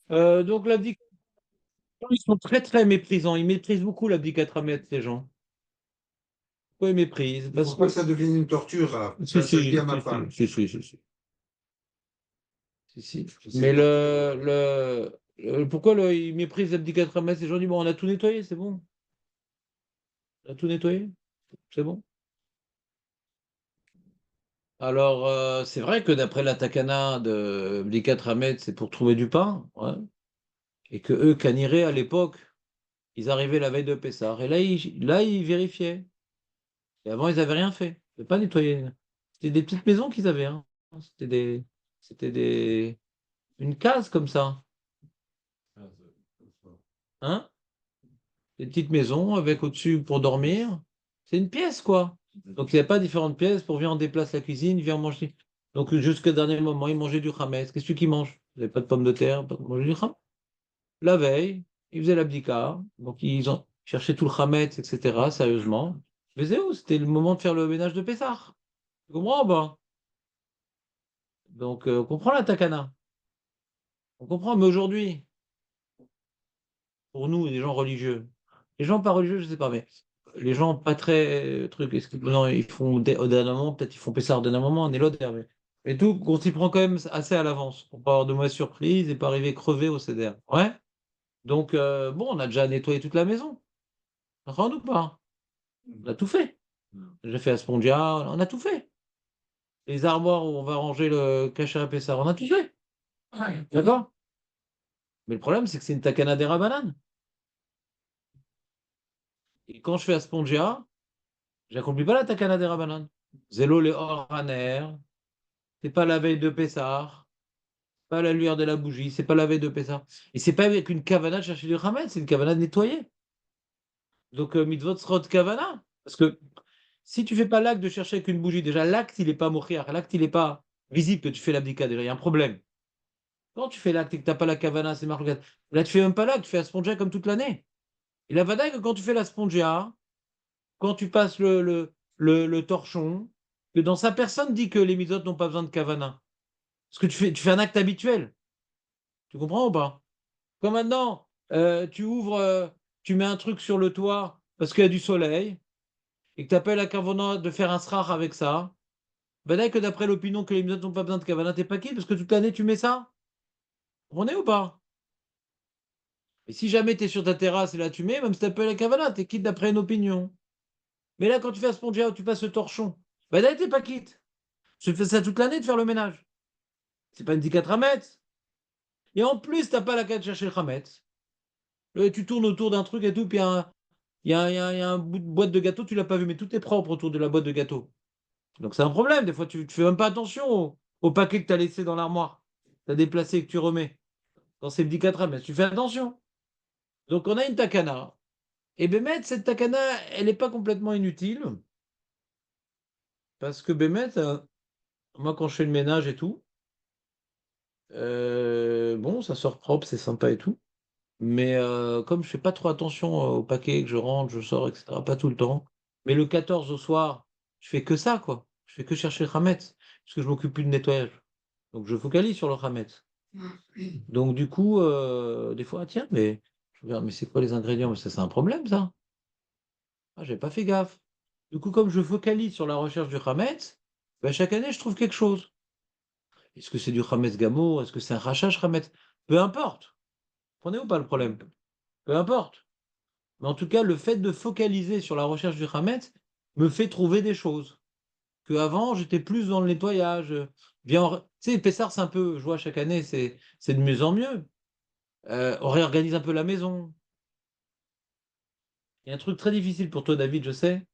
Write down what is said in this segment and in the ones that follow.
Donc l'abdication, ils sont très très méprisants. Ils méprisent beaucoup l'abdicatramètre, ces gens. Pourquoi ils méprisent? Il ne Parce faut pas que que. ça devienne une torture, là. Si, Ça, je dis à si, ma si, femme. si, si, si, si, si. Si, si. Je sais Mais pas. pourquoi ils méprisent l'abdicatramètre? Ces gens disent, bon, on a tout nettoyé, c'est bon. On a tout nettoyé, c'est bon. Alors, c'est vrai que d'après la takana de l'abdicatramètre, c'est pour trouver du pain, ouais. Et que eux, Caniré, à l'époque, ils arrivaient la veille de Pessah. Et là, ils vérifiaient. Et avant, ils n'avaient rien fait. Ils n'avaient pas nettoyé. C'était des petites maisons qu'ils avaient, hein. C'était des, c'était une case comme ça, hein. Des petites maisons avec au-dessus pour dormir. C'est une pièce, quoi. Donc, il n'y a pas différentes pièces pour viens, on déplace la cuisine, viens, on mange. Donc, jusqu'au dernier moment, ils mangeaient du khametz. Qu'est-ce qu'ils mangent? Ils n'avaient pas de pommes de terre, ils mangeaient du khametz. La veille, ils faisaient l'abdika. Donc, ils ont cherché tout le khametz, etc., sérieusement. Mais c'est où? C'était le moment de faire le ménage de Pessah. Tu comprends, bah? Donc, on comprend la takana. On comprend, mais aujourd'hui, pour nous, les gens religieux, les gens pas religieux, je sais pas, mais les gens pas très trucs, est-ce que non, ils font au dernier moment, peut-être ils font Pessah au dernier moment, on est l'autre, mais et tout, on s'y prend quand même assez à l'avance pour pas avoir de mauvaises surprises et pas arriver crevé au CDR. Ouais. Donc, bon, on a déjà nettoyé toute la maison. Rend ou pas? On a tout fait. J'ai fait Aspondia, on a tout fait. Les armoires où on va ranger le cachet à Pessah, on a tout fait. D'accord? Mais le problème, c'est que c'est une takana des Rabanan. Et quand je fais Aspongia, j'accomplis pas la takana des Rabanan. Zélo le Oraner, c'est pas la veille de Pessah, pas la lueur de la bougie, c'est pas la veille de Pessah. Et c'est pas avec une kavana de chercher du Hametz, c'est une kavana de nettoyer. Donc, mitzvot srot kavana. Parce que si tu fais pas l'acte de chercher avec une bougie, déjà l'acte, il est pas mochiar, l'acte, il est pas visible que tu fais l'abdika, déjà, il y a un problème. Quand tu fais l'acte et que tu n'as pas la kavana, c'est marqué. Là, tu fais même pas l'acte, tu fais la spongia comme toute l'année. Et la vadaï, que quand tu fais la spongia, quand tu passes le torchon, que dans sa personne dit que les misotes n'ont pas besoin de kavana. Parce que tu fais un acte habituel. Tu comprends ou pas? Comme maintenant, tu ouvres, tu mets un truc sur le toit parce qu'il y a du soleil et que tu appelles à kavana de faire un srach avec ça. Vadaï, que d'après l'opinion que les misotes n'ont pas besoin de kavana, t'es pas qui? Parce que toute l'année, tu mets ça. On est ou pas? Et si jamais tu es sur ta terrasse et là tu mets, même si tu appelles la kavana, tu es quitte d'après une opinion. Mais là, quand tu fais un spongia ou tu passes le torchon, bah là, t'es pas quitte. Tu fais ça toute l'année de faire le ménage. C'est pas une 4 à mettre. Et en plus, t'as pas la carte de chercher le Hametz. Tu tournes autour d'un truc et tout, puis il y a un bout de boîte de gâteau, tu l'as pas vu, mais tout est propre autour de la boîte de gâteau. Donc c'est un problème. Des fois, tu fais même pas attention au paquet que tu as laissé dans l'armoire. Tu as déplacé et que tu remets. Dans ces 4 à mettre, tu fais attention. Donc on a une takana. Et Bémet, cette takana, elle n'est pas complètement inutile. Parce que Bémet, moi, quand je fais le ménage et tout, bon, ça sort propre, c'est sympa et tout. Mais comme je fais pas trop attention au paquet que je rentre, je sors, etc., pas tout le temps. Mais le 14 au soir, je fais que ça, quoi. Je fais que chercher le Hametz, parce que je m'occupe plus de nettoyage. Donc je focalise sur le Hametz. Donc du coup, des fois, ah, tiens, mais je regarde, mais c'est quoi les ingrédients? Mais ça, c'est un problème, ça. Ah, j'ai pas fait gaffe. Du coup, comme je focalise sur la recherche du Hametz, ben, chaque année, je trouve quelque chose. Est-ce que c'est du Hametz Gamo? Est-ce que c'est un rachage Hametz? Peu importe. Prenez ou pas le problème? Peu importe. Mais en tout cas, le fait de focaliser sur la recherche du Hametz me fait trouver des choses. Que avant, j'étais plus dans le nettoyage. Tu sais, Pessar, c'est un peu, je vois chaque année, c'est de mieux en mieux. On réorganise un peu la maison. Il y a un truc très difficile pour toi, David, je sais.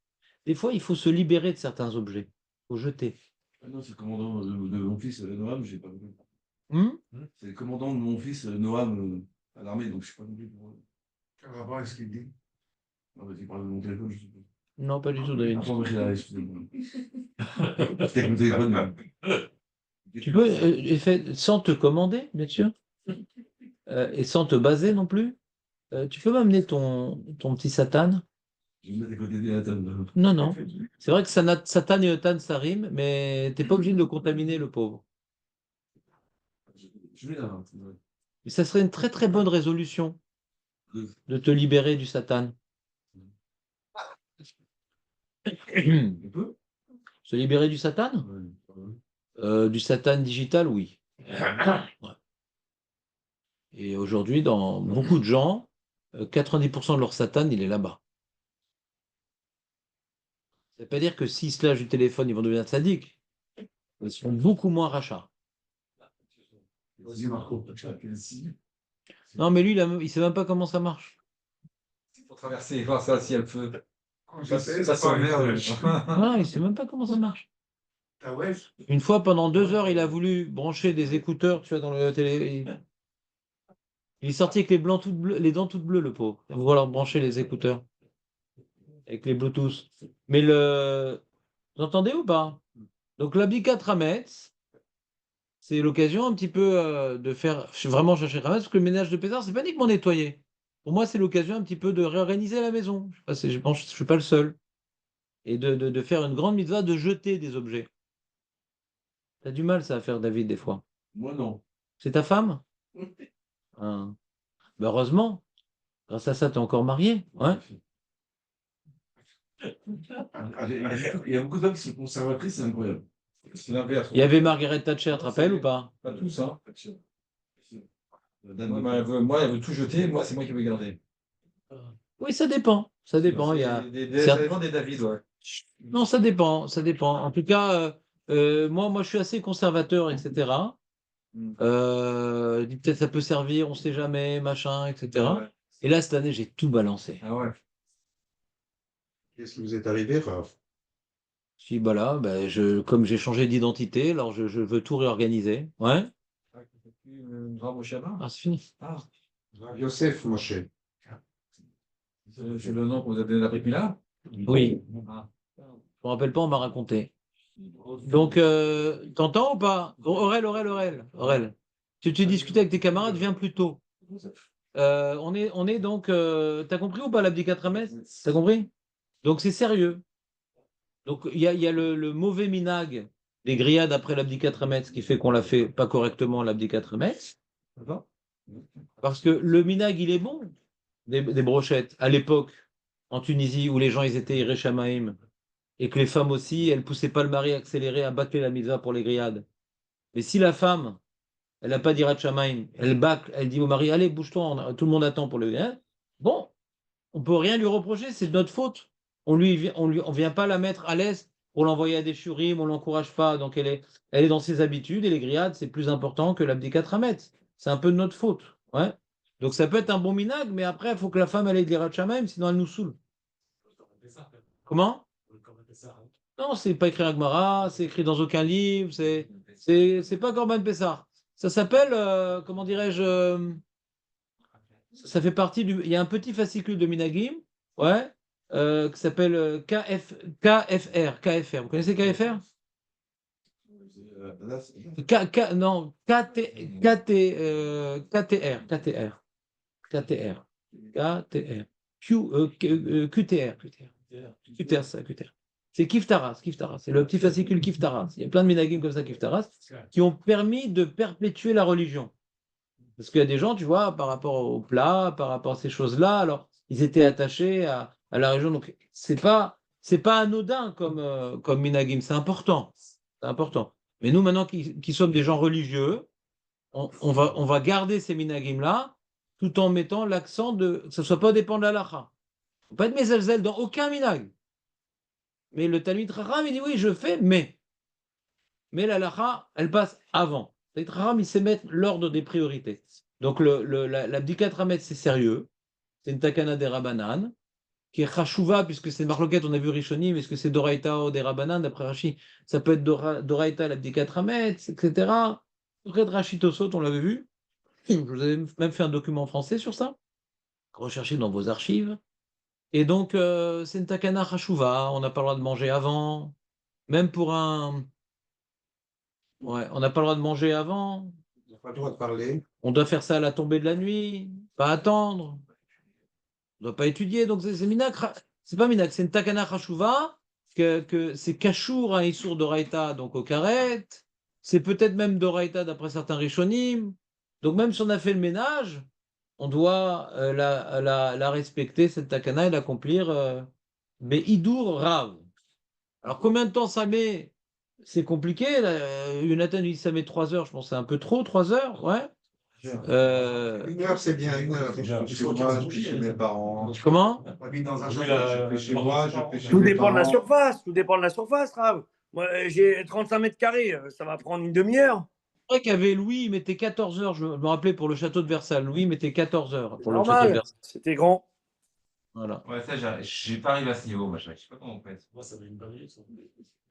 Des fois, il faut se libérer de certains objets. Il faut jeter. Ah non, c'est le commandant de mon fils Noam, j'ai pas compris. Hmm. C'est le commandant de mon fils Noam à l'armée, donc je sais pas compris pour. Quel rapport avec ce qu'il dit? Non, mais tu parles de mon téléphone, je sais pas. Non, pas du tout, David. Ah, moi, excusez-moi. C'était avec mon téléphone. Tu peux, sans te commander, bien sûr, et sans te baser non plus. Tu peux m'amener ton petit Satan? Je vais me mettre à côté de Nathan. Non, non. C'est vrai que Satan et Eutan, ça rime, mais t'es pas obligé de le contaminer, le pauvre. Je vais là. Hein, Et ça serait une très très bonne résolution de te libérer du Satan. On peut? Se libérer du Satan? Du Satan digital, oui. Ouais. Et aujourd'hui, dans beaucoup de gens, 90% de leur Satan, il est là-bas. Ça ne veut pas dire que s'ils se lâchent du téléphone, ils vont devenir sadiques. Ils seront beaucoup moins rachats. Vas-y, Marco. Non, mais lui, il ne sait même pas comment ça marche. Pour traverser, voir ça, si elle peut. Je sais, Ça c'est pas s'emmerde. Voilà, il ne sait même pas comment ça marche. Ah ouais? Une fois, pendant 2 heures, il a voulu brancher des écouteurs, tu vois, dans le télé. Il est sorti avec les dents toutes bleues, le pauvre. Il va vouloir brancher les écouteurs avec les Bluetooth. Mais vous entendez ou pas? Donc, l'habit 4 Hametz, c'est l'occasion un petit peu de faire vraiment chercher Hametz, parce que le ménage de Pessah, c'est pas uniquement nettoyer. Pour moi, c'est l'occasion un petit peu de réorganiser la maison. Je sais pas, je pense que je ne suis pas le seul. Et de faire une grande mitzvah de jeter des objets. T'as du mal, ça, à faire, David, des fois. Moi, non. C'est ta femme? Ah. Ben, heureusement, grâce à ça, tu es encore marié. Ouais. Il y a beaucoup d'hommes qui sont conservatrices, c'est incroyable. C'est l'inverse. Il y avait Margaret Thatcher, tu te rappelles ou pas? Pas tous, hein. Moi, elle veut tout jeter, moi, c'est moi qui veux garder. Oui, ça dépend. Ça dépend. Il y a... Ça dépend des David, ouais. Non, ça dépend. Ça dépend. En tout cas, moi, je suis assez conservateur, etc. Je dis peut-être ça peut servir, on ne sait jamais, machin, etc. Ouais. Et là, cette année, j'ai tout balancé. Ah ouais. Qu'est-ce qui vous est arrivé, Raph? Je dis, bah là, bah, comme j'ai changé d'identité, alors je veux tout réorganiser. Ouais. Bravo, Shabbat. Ah, c'est fini. Ah, Yosef Moshe. c'est le nom que vous avez donné après là. Oui. Ah. Je me rappelle pas, on m'a raconté. Donc, t'entends ou pas? Aurel. Tu discutes avec tes camarades, viens plus tôt. On est donc. T'as compris ou pas l'abdicat Rames? T'as compris? Donc, c'est sérieux. Donc, il y a le mauvais minag des grillades après l'abdicat Rames qui fait qu'on l'a fait pas correctement l'abdicat Rames. D'accord. Parce que le minag, il est bon, des brochettes. À l'époque, en Tunisie, où les gens ils étaient Irechamaïm, et que les femmes aussi, elles poussaient pas le mari accéléré à bâcler la mitzvah pour les grillades. Mais si la femme, elle n'a pas d'Irat Shamaim, elle bâcle, elle dit au mari, allez, bouge-toi, tout le monde attend pour le grillade. Bon, on peut rien lui reprocher, c'est de notre faute. On vient pas la mettre à l'aise pour l'envoyer à des shurim, on l'encourage pas. Donc elle est dans ses habitudes et les grillades, c'est plus important que l'abdikat Ramet. C'est un peu de notre faute. Ouais. Donc ça peut être un bon minag, mais après, il faut que la femme elle ait de l'Irat Shamaim, sinon elle nous saoule. Comment? Non, c'est pas écrit à Gemara, c'est écrit dans aucun livre, c'est pas Corban Pessah. Ça s'appelle, comment dirais-je, ça fait partie du. Il y a un petit fascicule de Minagim, ouais, qui s'appelle KFR. Vous connaissez KFR? Non, KTR. QTR. C'est Kiftaras. C'est le petit fascicule Kiftaras. Il y a plein de Minagim comme ça, Kiftaras, qui ont permis de perpétuer la religion. Parce qu'il y a des gens, tu vois, par rapport au plat, par rapport à ces choses-là, alors ils étaient attachés à la région. Donc c'est pas anodin comme Minagim, c'est important. C'est important. Mais nous, maintenant qui sommes des gens religieux, on va garder ces Minagim-là, tout en mettant l'accent que ce ne soit pas dépend de la lacha. Il ne faut pas être mezelzel dans aucun Minag. Mais le Talmid Chacham, il dit oui, je fais, mais la lacha, elle passe avant. Le Talmid Chacham, il sait mettre l'ordre des priorités. Donc l'abdikat Ramet, c'est sérieux. C'est une takana des Rabanan, qui est chashuva, puisque c'est marloquette, on a vu Rishonim, est-ce que c'est Doraita ou des Rabanan, d'après Rashi, ça peut être Doraita, l'abdikat Ramet, etc. Après Rashi Tosot, on l'avait vu. Je vous avais même fait un document français sur ça. Recherchez dans vos archives. Et donc, c'est une takana chashuva, on n'a pas le droit de manger avant. Même pour un. Ouais, on n'a pas le droit de manger avant. Il n'a pas le droit de parler. On doit faire ça à la tombée de la nuit, pas attendre. On ne doit pas étudier. Donc, c'est minak. C'est pas minak, c'est une takana chashuva, que c'est kashour un issour d'oraita, donc au karet. C'est peut-être même d'oraita d'après certains rishonim. Donc même si on a fait le ménage, on doit la respecter, cette takana, et l'accomplir. Mais Hidour Rav. Alors combien de temps ça met? C'est compliqué. Là. Jonathan dit ça met 3 heures. Je pense que c'est un peu trop, 3 heures. Ouais. 1 heure, c'est bien, 1 heure. Je fais chez moi, je fais chez mes parents. Comment? J'habite dans un jardin, je fais chez moi, je fais chez Tout mes dépend de la parents. surface. Tout dépend de la surface, Rav. Moi, j'ai 35 mètres carrés. Ça va prendre une demi-heure. C'est vrai qu'il y avait Louis, il mettait 14 heures. Je me rappelais pour le château de Versailles. Louis il mettait 14 heures pour le château de Normal. Versailles. C'était grand. Voilà. Ouais, ça, j'ai pas arrivé à ce niveau, machin. Je sais pas comment on fait. Moi, ça met une 20 minutes.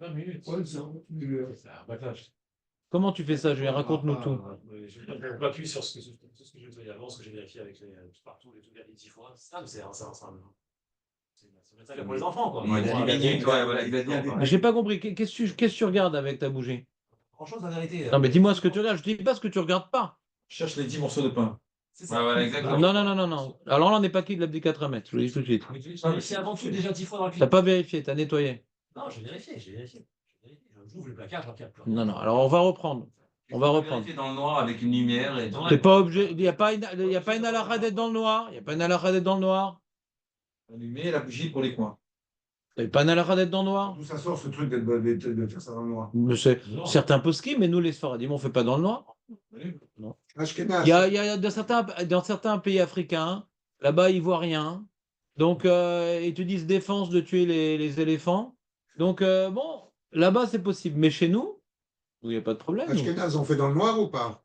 20 minutes. Ouais, c'est un peu- C'est un bâtage. Comment tu fais ça, Julien? Raconte-nous tout. Je m'appuie sur tout ce que j'ai fait avant, ce que j'ai vérifié avec partout, les trucs à 10 fois. Ça, c'est un. Ça va être pour les enfants, quoi. Ouais, il a dit minutes, ouais, voilà, il a dit. Mais j'ai pas compris. Qu'est-ce que tu regardes avec ta bougie? Grand-chose, la vérité. Non, mais dis-moi ce que tu regardes. Je dis pas ce que tu regardes pas. Je cherche les 10 morceaux de pain. C'est Ouais, ça. voilà, exactement. Non, non, non, non, non. Alors là, on n'est pas qui de l'abdicatre à mettre. Je le dis tout de suite. Mais c'est avant tout déjà 10 fois dans le T'as clip. pas vérifié, t'as nettoyé. Non, j'ai vérifié, j'ai vérifié. J'ouvre le placard, je regarde plus. Non, non. Alors on va reprendre. On va reprendre. Vérifier dans le noir avec une lumière et. T'es pas obligé. Il n'y a pas une halakha d'être dans le noir. Il n'y a pas une halakha d'être dans le noir. Allumer la bougie pour les coins. Il n'y a pas une halakha d'être dans le noir. D'où ça sort ce truc de faire ça dans le noir? Mais c'est certains poskim, mais nous les Sfaradim, on ne fait pas dans le noir. Ashkenaz. Il y a dans certains pays africains, là-bas, ils voient rien. Donc, ils te disent défense de tuer les éléphants. Donc, bon, là-bas, c'est possible. Mais chez nous, il n'y a pas de problème. nous. Ashkenaz, on fait dans le noir ou pas?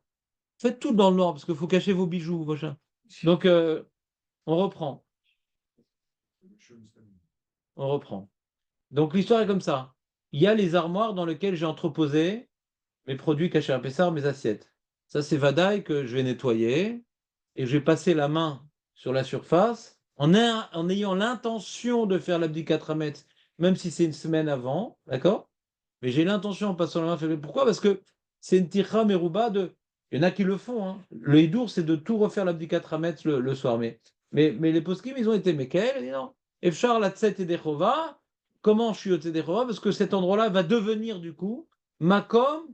Faites tout dans le noir, parce qu'il faut cacher vos bijoux, vos chats. Donc, on reprend. On reprend. Donc, l'histoire est comme ça. Il y a les armoires dans lesquelles j'ai entreposé mes produits cachés à Pessar, mes assiettes. Ça, c'est Vadaï que je vais nettoyer et je vais passer la main sur la surface en ayant l'intention de faire l'abdikatramet, même si c'est une semaine avant, d'accord? Mais j'ai l'intention en passant la main. Pourquoi? Parce que c'est une tircha merouba de. Il y en a qui le font. Hein. Le hidour, c'est de tout refaire l'abdikatramet le soir. Mais les poskim, ils ont été Mekel. Ils disent non. Efchar la tset et dechova. Comment je suis au Tedechova? Parce que cet endroit-là va devenir du coup makom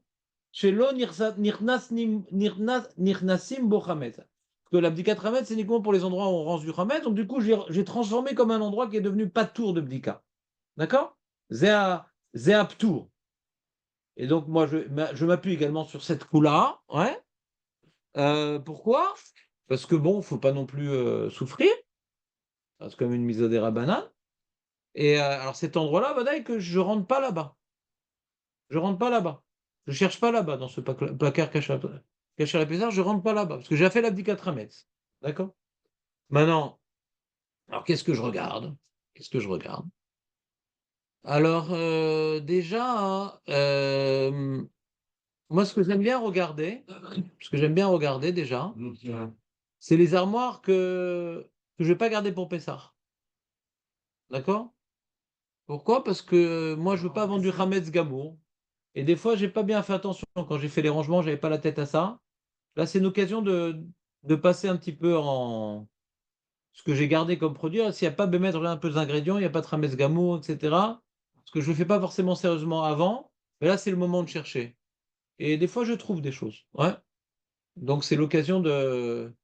shelo nirnasim bo chametz. Que l'abdikat chametz, c'est uniquement pour les endroits où on range du chametz. Donc du coup, j'ai transformé comme un endroit qui est devenu pas tour de bdika. D'accord? Zéa ptour. Et donc moi, je m'appuie également sur cette coup-là. Ouais. Pourquoi? Parce que bon, faut pas non plus souffrir. C'est comme une mise au banane. Et alors cet endroit-là, Vadaï, que je rentre pas là-bas. Je rentre pas là-bas. Je cherche pas là-bas dans ce placard caché à la Pessar, je rentre pas là-bas parce que j'ai fait l'abdikatrametz. D'accord? Maintenant, alors qu'est-ce que je regarde? Qu'est-ce que je regarde? Alors déjà, moi ce que j'aime bien regarder, déjà, c'est les armoires que je vais pas garder pour Pessar. D'accord? Pourquoi? Parce que moi, je ne veux pas vendre du Hametz Gamour. Et des fois, j'ai pas bien fait attention. Quand j'ai fait les rangements, j'avais pas la tête à ça. Là, c'est une occasion de passer un petit peu en ce que j'ai gardé comme produit. S'il n'y a pas de mettre un peu d'ingrédients, il n'y a pas de Hametz Gamour, etc. Parce que je ne le fais pas forcément sérieusement avant. Mais là, c'est le moment de chercher. Et des fois, je trouve des choses. Ouais. Donc, c'est l'occasion de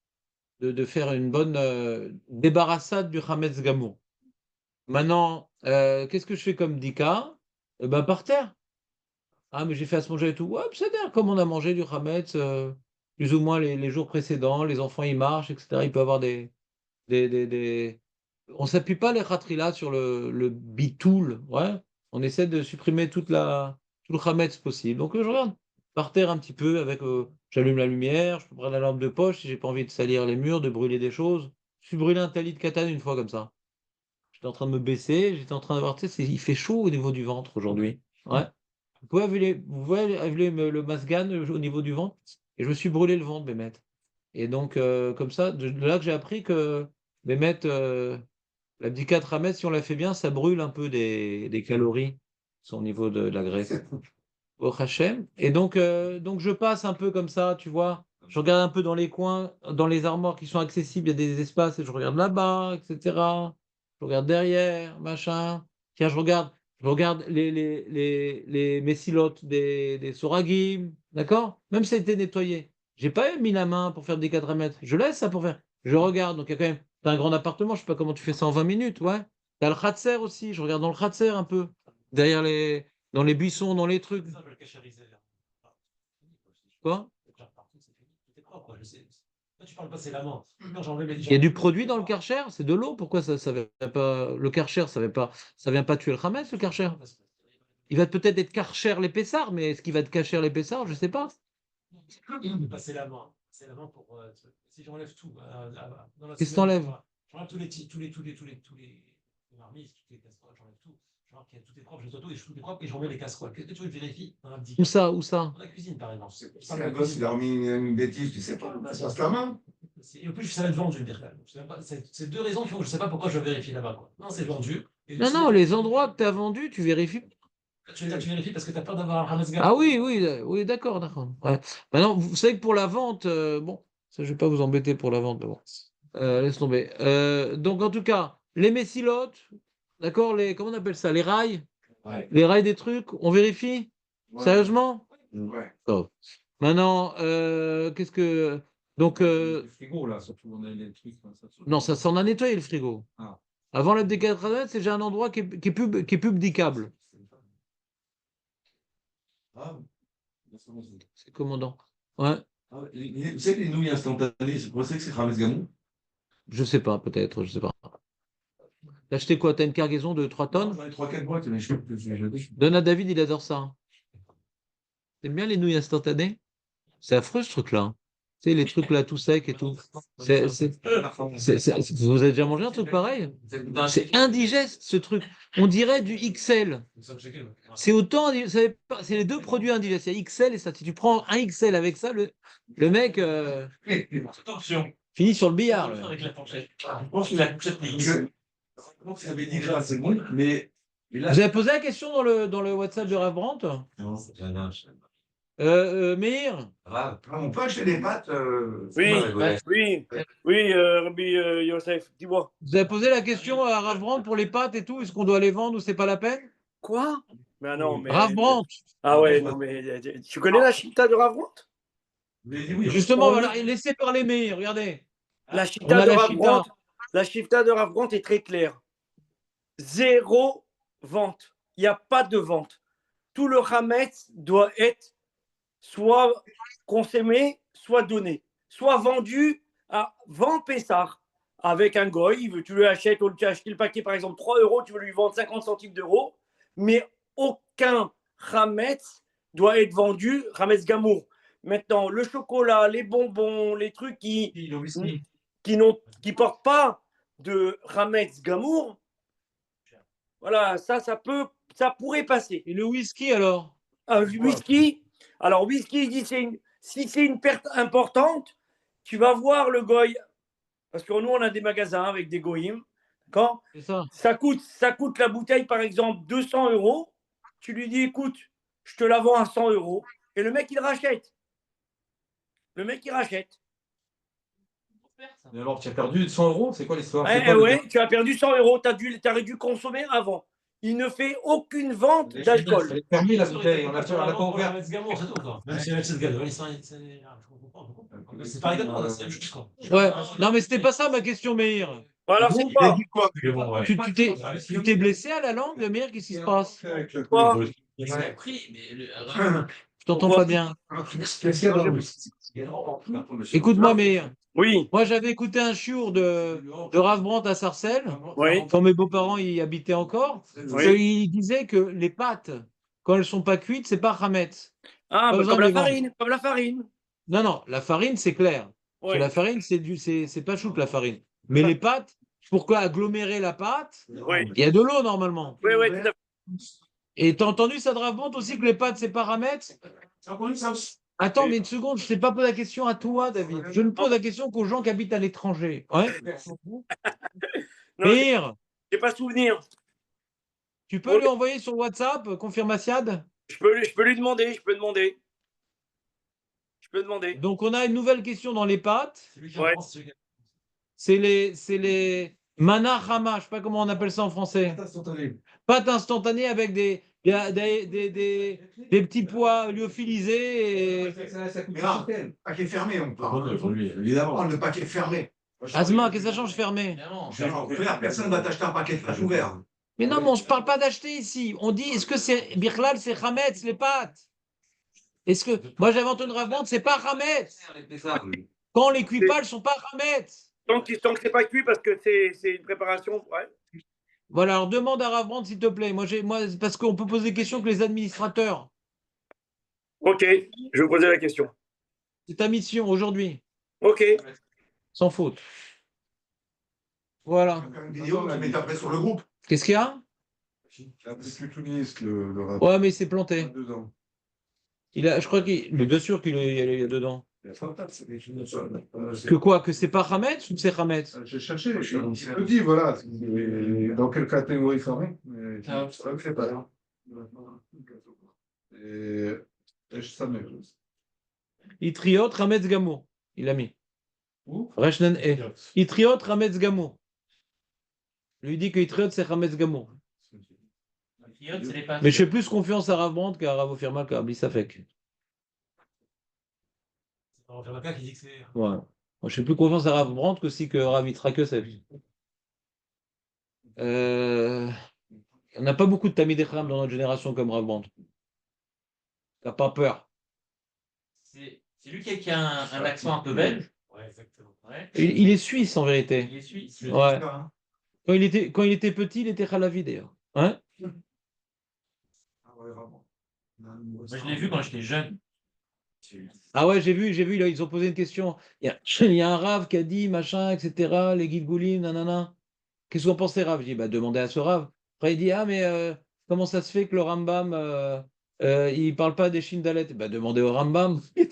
faire une bonne débarrassade du Hametz Gamour. Maintenant, qu'est-ce que je fais comme dika? Eh ben, par terre. Ah, mais j'ai fait à se manger et tout. Ouais, c'est bien, comme on a mangé du Hametz, plus ou moins les jours précédents, les enfants ils marchent, etc. Il peut y avoir des. On s'appuie pas les khatrila sur le bitoul, ouais. On essaie de supprimer tout le Hametz possible. Donc je regarde par terre un petit peu avec. J'allume la lumière, je peux prendre la lampe de poche si j'ai pas envie de salir les murs, de brûler des choses. Je suis brûlé un talit de katane une fois comme ça. J'étais en train de me baisser, j'étais en train d'avoir, tu sais, il fait chaud au niveau du ventre aujourd'hui. Ouais. Vous pouvez évaluer le masgan au niveau du ventre. Et je me suis brûlé le ventre, Bémet. Et donc, comme ça, de là que j'ai appris que Bémet, la bdika Hametz, si on la fait bien, ça brûle un peu des calories au niveau de la graisse. Au Hachem. Et donc je passe un peu comme ça, tu vois. Je regarde un peu dans les coins, dans les armoires qui sont accessibles, il y a des espaces, et je regarde là-bas, etc. Je regarde derrière, machin. Tiens, je regarde les messilotes des soragim, d'accord? Même si ça a été nettoyé. J'ai pas mis la main pour faire des 4 mètres. Je laisse ça pour faire. Je regarde. Donc, il y a quand même. T'as un grand appartement, je sais pas comment tu fais ça en 20 minutes, ouais. T'as le khatser aussi. Je regarde dans le khatser un peu. Derrière les. Dans les buissons, dans les trucs. Ça, je vais le cachériser. Quoi? Tout est propre, je sais. Toi, tu parles passer la main. Quand j'enlève les Il y a du produit dans le Karcher, c'est de l'eau. Pourquoi ça vient pas. Le Karcher, ça vient pas tuer le Hametz, le Karcher? Il va peut-être être Karcher les Pessards, mais est-ce qu'il va te cacher les Pessards? Je sais pas. Passer la main. Passer la main pour. Si j'enlève tout. Dans la Qu'est-ce que semaine, t'enlèves? j'enlève tous les marmites, toutes les casseroles, j'enlève tout. Je vois que tout est propre, je nettoie tout et je tout est propre et je remets les casseroles. Qu'est-ce que tu veux que je vérifie dans la petite Où ça? Où ça? dans la cuisine, par exemple. Si un gosse, il a remis une bêtise, tu sais pas, ça passe la main. Et en plus, ça va être vendu, Birkal. C'est deux raisons qui font que je ne sais pas pourquoi je vérifie là-bas, quoi. Non, c'est vendu. Et Non, sinon, non, les endroits que tu as vendus, tu vérifies. tu veux dire, tu vérifies parce que tu as peur d'avoir un Hamas Ah oui, oui, oui, d'accord, d'accord. Ouais. Maintenant, vous savez que pour la vente, bon, ça, je vais pas vous embêter pour la vente, mais bon, laisse tomber. Donc, en tout cas, les messilotes, d'accord, comment on appelle ça? Les rails? Ouais. Les rails des trucs, on vérifie? Ouais. Sérieusement? Ouais. Oh. Maintenant, qu'est-ce que. Donc, Le frigo, là, surtout, on a les trucs. non, ça s'en a nettoyé le frigo. Ah. Avant la décadresse, c'est déjà un endroit qui est publicable. Ah, C'est commandant. Ouais, vous savez que les nouilles instantanées, c'est pour ça que c'est Rames Gamou? je sais pas, peut-être, je sais pas. T'as acheté quoi? T'as une cargaison de 3 tonnes? J'en ai 3-4 boîtes, mais je peux jeter. Donne à David, il adore ça. T'aimes bien les nouilles instantanées? C'est affreux ce truc-là, hein. Tu sais, les trucs là tout secs et tout. Vous avez déjà mangé un truc pareil? C'est indigeste ce truc. On dirait du XL. C'est autant, c'est les deux produits indigestes. Il y a XL et ça. Si tu prends un XL avec ça, le mec Attention. finit sur le billard. Avec la fourchette. Je pense que la fourchette n'est Je pense que ça avait 10 gras, c'est bon, mais là. Vous avez posé la question dans le WhatsApp de Rav Brandt? Non, c'est un âge. Meir? On peut acheter des pâtes. Oui, ouais. oui, Rabbi Yosef, dis-moi. Vous avez posé la question à Rav Brandt pour les pâtes et tout? Est-ce qu'on doit les vendre ou c'est pas la peine? Quoi? Ben non, mais. Rav Brandt. Ah ouais, non, mais tu connais la chita de Rav Brandt? Justement, voilà, laissez parler Meir, regardez. La On chita a de la Rav chita. Brandt, la chita de Rav Brandt est très claire. Zéro vente. Il n'y a pas de vente. Tout le Hametz doit être soit consommé, soit donné, soit vendu à Van Pessar avec un goy. Tu lui achètes, tu as acheté le paquet par exemple 3 euros, tu veux lui vendre 50 centimes d'euros, mais aucun Hametz doit être vendu Hametz Gamour. Maintenant, le chocolat, les bonbons, les trucs qui portent pas de Hametz Gamour, voilà, ça pourrait passer. Et le whisky alors? Whisky, alors whisky, il dit si c'est une perte importante, tu vas voir le goy, parce que nous on a des magasins avec des goyim, d'accord? C'est ça. Ça coûte la bouteille par exemple 200 euros, tu lui dis écoute, je te la vends à 100 euros, et le mec il rachète. Mais alors, tu as perdu 100 euros, c'est quoi l'histoire? Ouais, tu as perdu 100 euros, tu aurais dû consommer avant. Il ne fait aucune vente d'alcool. Ça permis la bouteille, on a pas ouvert. Même si c'est le gars, c'est pareil que moi, c'est la même chose, quoi. Ouais. Non, mais c'était pas ça ma question, Meir. Voilà, c'est quoi? Tu t'es blessé à la langue, Meir? Qu'est-ce qui se passe? Quoi? Je t'entends pas bien. Écoute-moi, Meir. Oui, Moi, j'avais écouté un chiour de Rav Brandt à Sarcelles, oui, quand mes beaux-parents y habitaient encore. oui. Il disait que les pâtes, quand elles sont pas cuites, c'est pas Hametz. Ah, Pas bah, besoin comme de la les vendre. farine, comme la farine. Non, non, la farine, c'est clair. Parce que Oui. la farine, c'est pas choupe, la farine. Mais les pâtes, pourquoi agglomérer la pâte? Oui, Il y a de l'eau, normalement. oui, oui, tout à fait. Et t'as entendu ça de Rav Brandt aussi que les pâtes, c'est pas Hametz? Attends, mais une seconde, je ne t'ai pas posé la question à toi, David. Je ne pose la question qu'aux gens qui habitent à l'étranger. Ouais. Non, Meir, j'ai pas souvenir. tu peux lui envoyer sur WhatsApp, confirmation? Je peux lui demander, je peux demander. Donc, on a une nouvelle question dans les pâtes. Ouais. C'est les manahama, je ne sais pas comment on appelle ça en français. Pâtes instantanées avec des Il y a des petits pois lyophilisés. Et... Mais là, le paquet fermé, on parle. Pour lui, On évidemment. parle de paquet fermé. Asma, qu'est-ce que ça change fermé? Ouvert, personne ne va t'acheter un paquet de pâtes ouvert. Mais non, mais on ne parle pas d'acheter ici. On dit, est-ce que c'est Birlal, c'est Hametz, les pâtes? Est-ce que. Moi, j'avais entendu Rav Brand, c'est pas Hametz. Quand on les cuit pas, elles ne sont pas Hametz. Tant que c'est pas cuit parce que c'est une préparation. Ouais. Voilà, alors demande à Rav Brand, s'il te plaît. Moi, parce qu'on peut poser des questions que les administrateurs. Ok, je vais vous poser la question. C'est ta mission aujourd'hui, Ok. sans faute. Voilà. Une vidéo, tu mets après sur le groupe. Qu'est-ce qu'il y a? Est-ce que tout ministre le rapport Ouais, mais il s'est planté. dedans. Je crois qu'il. Mais bien sûr qu'il est dedans. Il y a 30 c'est des films Que quoi? Que c'est pas Hametz ou que c'est Hametz? J'ai cherché, je te dis, voilà, dans quelle catégorie ça rentre, mais c'est vrai que c'est pas. Et je savais. Itriot Hametz Gamo. Il a mis. Où? Reshnen E. Itriot Hametz Gamo. Lui dit que Itriot c'est Hametz Gamo. Mais je fais plus confiance à Rav Brand qu'à Rav Ofirma qu'à Abli Safek. On fait quelqu'un qui dit que c'est. Ouais. Moi, je fais plus confiance à Rav Brand que Rav Yitzhak Yosef. On n'a pas beaucoup de Tamid Echram dans notre génération comme Rav Brand. T'as pas peur. C'est lui qui a un accent un peu belge. Ouais, exactement. Ouais. Il est suisse en vérité. Il est suisse. Ouais. Quand il était petit, il était Khalavi d'ailleurs. Hein? Moi, je l'ai vu quand j'étais jeune. Ah ouais, j'ai vu, là, ils ont posé une question. Il y a un Rav qui a dit, machin, etc., les Gilgoulim, nanana. Qu'est-ce que vous en pensez, Rav? Je dis, bah, demandez à ce Rav. Après, il dit, ah, mais comment ça se fait que le Rambam, il ne parle pas des Shindalet? Bah, demandez au Rambam. Ouais,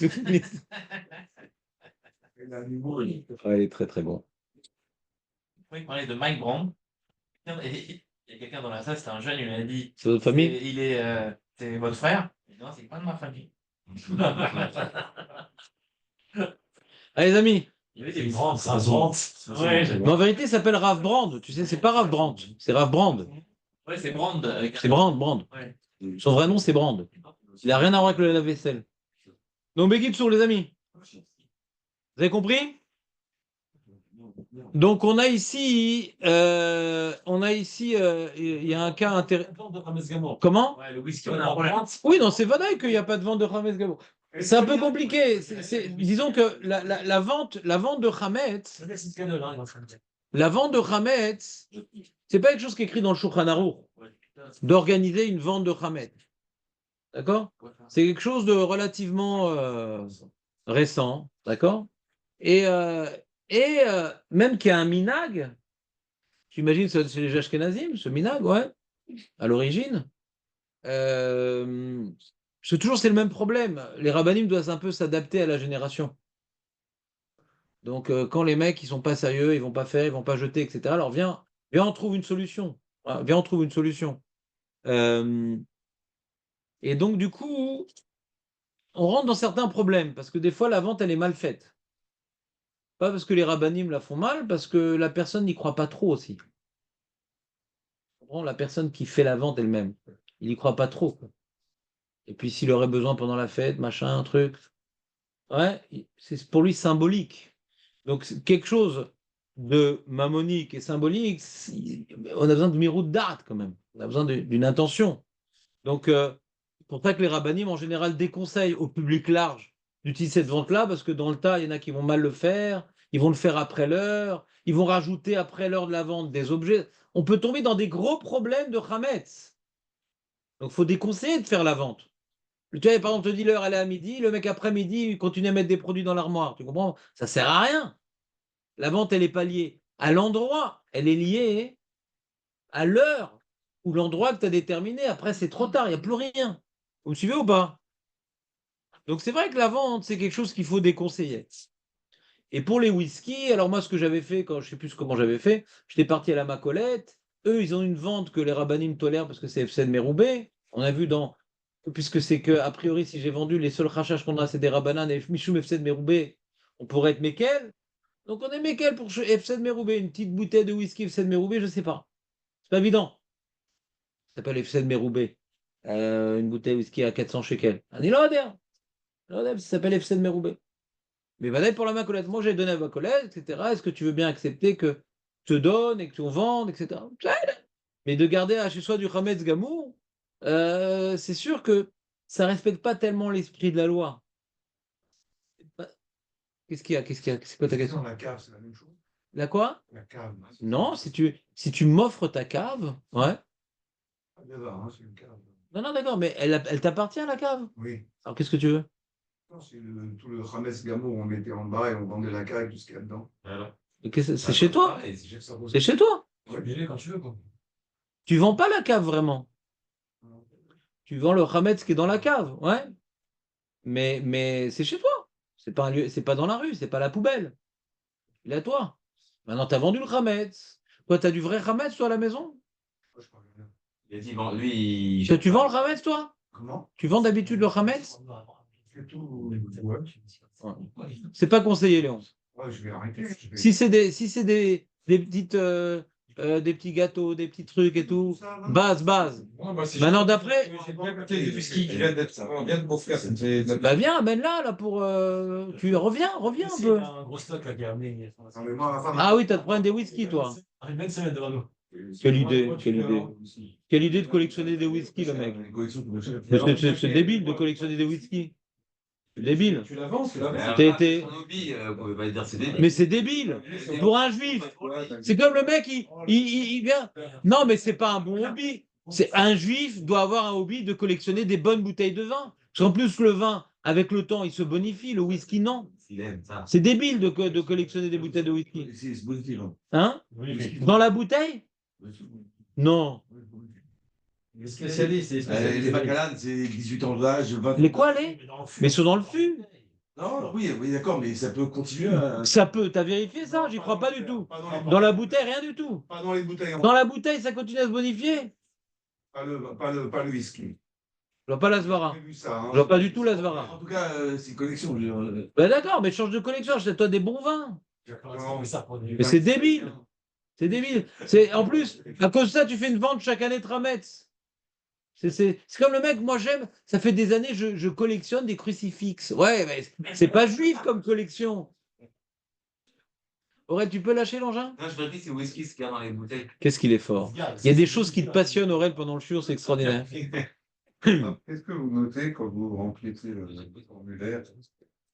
il est très, très bon. Il parlait de Mike Brand. Et il y a quelqu'un dans la salle, c'était un jeune, il lui a dit C'est votre famille? c'est votre frère? Il dit, non, c'est pas de ma famille. Allez, les amis. Il y avait C'est des une vente, ça se vante. Ouais, Mais en vérité, il s'appelle Rav Brand. Tu sais, c'est pas Rav Brand. C'est Rav Brand. Ouais, c'est Brand. C'est Brand. Ouais. Son vrai nom, c'est Brand. Il n'a rien à voir avec le lave-vaisselle. Donc, Bekitsour, les amis. Vous avez compris? Donc, on a ici, il y a un cas intéressant. Comment? Ouais, le whisky, on a un problème. Oui, non, c'est vrai qu'il n'y a pas de vente de Hametz Gabo. C'est un peu compliqué. Disons que la vente de Hametz, la vente de Hametz, c'est pas quelque chose qui est écrit dans le Shulchan Aruch, d'organiser une vente de Hametz. D'accord? C'est quelque chose de relativement récent, d'accord? Et même qu'il y a un minag, j'imagine que c'est les Ashkenazim, ce minag, ouais, à l'origine. C'est le même problème. Les rabbinim doivent un peu s'adapter à la génération. Donc, quand les mecs ils sont pas sérieux, ils vont pas faire, ils vont pas jeter, etc. Alors viens, on trouve une solution. Voilà, viens, on trouve une solution. Et donc, du coup, on rentre dans certains problèmes parce que des fois, la vente elle est mal faite. Pas parce que les rabbinim la font mal, parce que la personne n'y croit pas trop aussi. La personne qui fait la vente elle-même, il n'y croit pas trop. Et puis s'il aurait besoin pendant la fête, machin, un truc, ouais, c'est pour lui symbolique. Donc c'est quelque chose de mammonique et symbolique, on a besoin de mirout d'art quand même. On a besoin d'une intention. Donc c'est pour ça que les rabbinim en général déconseillent au public large d'utiliser cette vente-là, parce que dans le tas, il y en a qui vont mal le faire, ils vont le faire après l'heure, ils vont rajouter après l'heure de la vente des objets. On peut tomber dans des gros problèmes de Hametz. Donc il faut déconseiller de faire la vente. Tu vois, par exemple, te dit l'heure, elle est à midi, le mec après-midi, il continue à mettre des produits dans l'armoire. Tu comprends? Ça sert à rien. La vente, elle n'est pas liée à l'endroit, elle est liée à l'heure ou l'endroit que tu as déterminé. Après, c'est trop tard, il n'y a plus rien. Vous me suivez ou pas? Donc c'est vrai que la vente, c'est quelque chose qu'il faut déconseiller. Et pour les whiskies, alors moi, ce que j'avais fait, quand je ne sais plus comment j'avais fait, j'étais parti à la Macolette. Eux, ils ont une vente que les rabbinim tolèrent parce que c'est FCN Meroubé. On a vu puisque c'est que, a priori, si j'ai vendu, les seuls rachats qu'on a, c'est des rabbanan et Michoum FCN Meroubé, on pourrait être Mekel. Donc on est Mekel pour FCN Meroubé, une petite bouteille de whisky FCN Meroubé, je ne sais pas. C'est pas évident. Ça s'appelle FCN Meroubé. une bouteille de whisky à 400 shekels. אני לא יודע. לא יודע, ça s'appelle הפסד מרובה. Mais ודאי pour la macolette. Moi, j'ai donné à ma collègue, etc. Est-ce que tu veux bien accepter que je te donne et que tu en vendes, etc. Mais de garder chez soi du Hametz Gamour, c'est sûr que ça ne respecte pas tellement l'esprit de la loi. Qu'est-ce qu'il y a? Qu'est-ce qu'il y a? C'est quoi ta question? La cave, c'est la même chose. La quoi? La cave. Non, si tu m'offres ta cave, ouais. Ah, d'accord, hein, c'est une cave. Non, d'accord, mais elle t'appartient, la cave? Oui. Alors, qu'est-ce que tu veux? Non, c'est tout le Hametz Gamour, on mettait en bas et on vendait la cave avec tout ce qu'il y a dedans. Voilà. C'est chez toi? Pareil, c'est chez toi. C'est chez toi? Tu peux payer quand tu veux, quoi. Tu vends pas la cave, vraiment. Tu vends le Hametz qui est dans la cave, ouais. Mais c'est chez toi. C'est pas un lieu, c'est pas dans la rue, c'est pas la poubelle. Il est à toi. Maintenant, tu as vendu le Hametz. Toi, tu as du vrai Hametz, toi, à la maison? Moi, je parle bien. Il a dit, bon, lui, Tu vends le Hametz, toi? Comment? Tu vends d'habitude le Hametz? C'est tout. Ouais. C'est pas conseillé, Léon. Ouais, je vais arrêter. Si c'est des petites, des petits gâteaux, des petits trucs et tout, base. Maintenant, d'après, J'ai bien goûté du whisky qui vient d'être ça. On vient de m'offrir. Ça me fait de la- bah viens, amène-la, là, pour. Tu reviens un C'est peu. un gros stock là, qui est amené. Non, mais moi, ma femme- Ah oui, t'as de prendre des whisky, toi. Une belle semaine devant nous. Quelle idée. Quelle idée de collectionner des whisky, le mec. Mais c'est débile de collectionner des whisky. C'est débile. Tu l'avances, tu l'avances. T'es- son hobby, vous pouvez pas dire c'est débile. Mais c'est débile. Pour un juif. C'est comme le mec, il vient. Non, mais c'est pas un bon hobby. Un juif doit avoir un hobby de collectionner des bonnes bouteilles de vin. Parce qu'en plus, le vin, avec le temps, il se bonifie. Le whisky, non. Il aime ça. C'est débile de collectionner des bouteilles de whisky. C'est positif. Hein? Oui, mais- Dans la bouteille? Non. Les spécialistes, Les Macallan, c'est 18 ans d'âge, 20 Les quoi, les? Mais ils sont dans le fût. Non, oui, d'accord, mais ça peut continuer à. Ça peut. T'as vérifié ça? J'y crois pas du tout. Dans la bouteille, rien du tout. Pas dans les bouteilles. Dans la bouteille, ça continue à se bonifier. Pas le whisky. Je vois pas la Svara. J'ai vu ça. Hein. Je vois pas du tout la Svara. En tout cas, c'est une collection. Je veux dire, Ben d'accord, mais change de collection, achète-toi des bons vins. Mais c'est débile. C'est débile. En plus, à cause de ça, tu fais une vente chaque année de Rametz. C'est comme le mec, moi j'aime, ça fait des années, je collectionne des crucifixes. Ouais, mais c'est pas juif comme collection. Aurel, tu peux lâcher l'engin? Non, je vérifie c'est whisky ce qu'il y a dans les bouteilles. Qu'est-ce qu'il est fort. Il y a des choses qui te passionnent, Aurel, pendant le chiour, c'est extraordinaire. Qu'est-ce que vous notez quand vous remplissez le formulaire?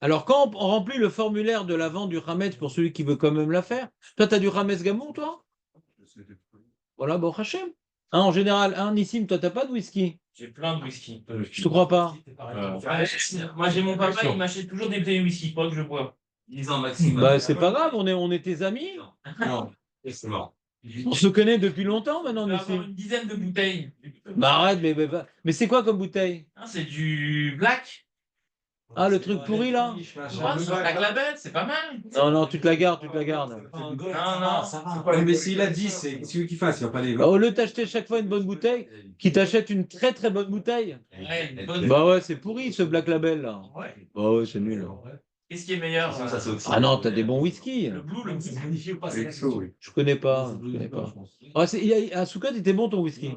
Alors, quand on remplit le formulaire de la vente du Hametz pour celui qui veut quand même la faire, toi, tu as du Hametz Gamour, toi? Voilà, bon, Hachem. Hein, en général, Nissim, toi, t'as pas de whisky? J'ai plein de whisky. Je te crois pas. Moi, j'ai mon papa, il m'achète toujours des bouteilles de whisky, pas que je bois. 10 ans maximum. Bah, c'est pas grave, on est tes amis. Non, c'est mort. On se connaît depuis longtemps maintenant, On va avoir Nissim. une dizaine de bouteilles. Bah, arrête, mais c'est quoi comme bouteille? Hein, c'est du black. Ah, le truc pourri, là? Ouais, c'est Black Label, c'est pas mal. Non, tu te la gardes, tu te la gardes. Non, Mais s'il a 10, c'est celui qui fasse, il va pas les. Bah, au lieu de t'acheter chaque fois une bonne bouteille, qui t'achète une très très bonne bouteille. Ouais, une bonne- Bah ouais, c'est pourri ce Black Label là. Ouais. Bah ouais, c'est nul. Qu'est-ce qui est meilleur? Ça, c'est Ah non, t'as des bons whisky. Le blue, C'est magnifique ou pas? C'est la Exo, question. oui. Je connais pas. Ah, à Soukot, il était bon ton whisky.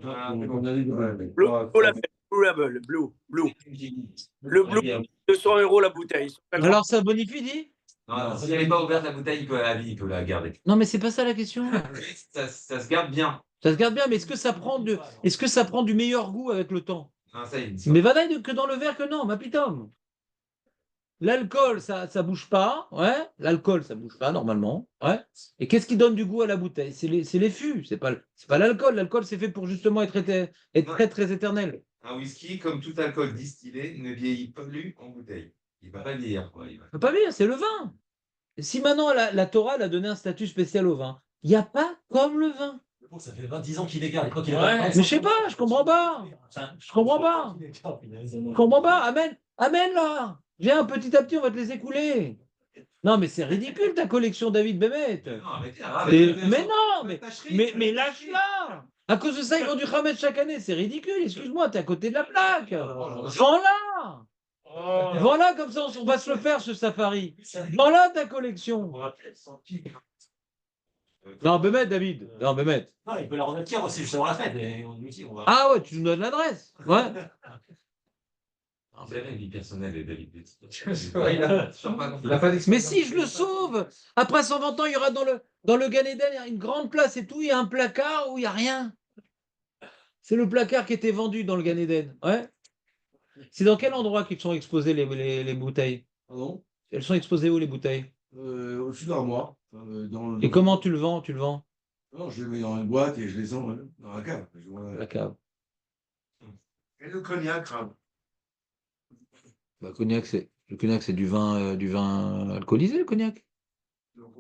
Blue Label, Blue. Le Blue, 200 € la bouteille. Alors ça bonifie, dit? Non, s'il n'est pas ouverte la bouteille, il peut la garder. Non, mais c'est pas ça la question. Ça se garde bien. Ça se garde bien, mais est-ce que ça prend du meilleur goût avec le temps? Non, ça, il Mais va que dans le verre que non, ma pitom. L'alcool, ça bouge pas, ouais. L'alcool, ça bouge pas normalement, ouais. Et qu'est-ce qui donne du goût à la bouteille? C'est les fûts, c'est pas l'alcool. L'alcool, c'est fait pour justement être très très éternel. Un whisky, comme tout alcool distillé, ne vieillit pas plus en bouteille. Il va pas vieillir, quoi. Ça peut pas bien, c'est le vin. Si maintenant la Torah elle a donné un statut spécial au vin, il n'y a pas comme le vin. Ça fait 10 ans qu'il est garde. Ouais. Mais je sais pas, je comprends pas. Je comprends pas. Je comprends pas. Amène là. Viens, petit à petit, on va te les écouler. Non, mais c'est ridicule ta collection David Bémet. Non, arrêtez, Mais non, mais lâche-la. À cause de ça, ils vendent du Hametz chaque année. C'est ridicule, excuse-moi, t'es à côté de la plaque. Vends-la. Voilà, comme ça, on va se le faire, ce safari. Voilà ta collection. Non, Bémet, David. Non, Bémet. Non, il peut la remettre aussi, juste avant la fête. Et on dit, on va. Ah ouais, tu nous donnes l'adresse. Ouais. Vous avez une vie personnelle et David. Mais si je le sauve, après 120 ans, il y aura dans le Gan Eden, il y a une grande place et tout, il y a un placard où il n'y a rien. C'est le placard qui était vendu dans le Gan Eden. Ouais. C'est dans quel endroit qu'ils sont exposées les bouteilles? Pardon? Elles sont exposées où les bouteilles? Au-dessus de l'armoire. Et comment tu le vends? Tu le vends? Non, je les mets dans une boîte et je les sens dans la cave. La cave. Et le cognac, hein. Bah, le cognac, c'est du vin alcoolisé, le cognac. Donc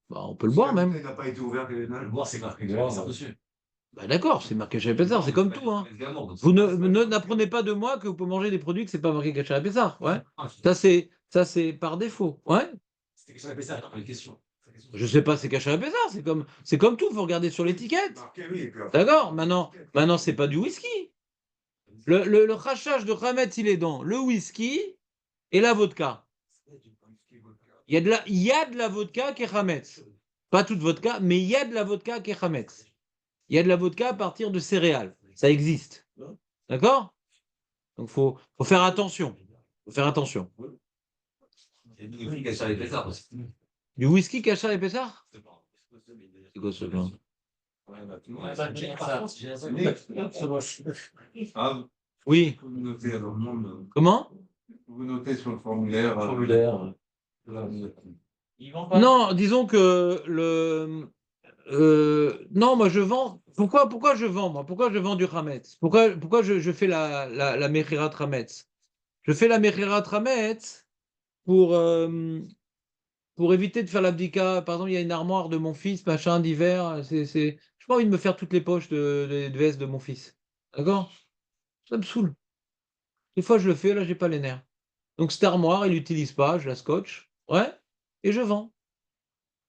Bah, on peut le boire même. Il n'a pas été ouvert. Le boire, c'est marqué dessus. Bah, d'accord, c'est marqué chez Pessard, c'est comme tout. Hein. Vous n'apprenez pas de moi que vous pouvez manger des produits que c'est pas marqué chez Pessard. Ouais. Ça c'est par défaut. Ouais. C'était question répétée, attends, une question. Je sais pas, c'est caché à Pessard, c'est comme tout, faut regarder sur l'étiquette. D'accord. Maintenant, c'est pas du whisky. Le rachage de Hametz, il est dans le whisky et la vodka. Il y a de la vodka qui est Hametz. Pas toute vodka, mais il y a de la vodka qui est Hametz. Il y a de la vodka à partir de céréales. Ça existe. D'accord? Donc, faut faire attention. Faut faire attention. Et du whisky caché à l'épaisseur aussi. Du whisky caché à l'épaisseur? C'est quoi ce blanc? Oui. Vous notez dans le monde. Comment? Vous notez sur le formulaire. Non, disons que non, moi je vends. Pourquoi je vends, moi? Pourquoi je vends du Hametz? Pourquoi je fais la Mechirat Hametz? Je fais la Mechirat Hametz pour éviter de faire l'abdika. Par exemple, il y a une armoire de mon fils, machin, d'hiver. Je n'ai pas envie de me faire toutes les poches de veste de mon fils. D'accord? Ça me saoule. Des fois, je le fais, là, j'ai pas les nerfs. Donc, cette armoire, il l'utilise pas, je la scotche. Ouais, et je vends.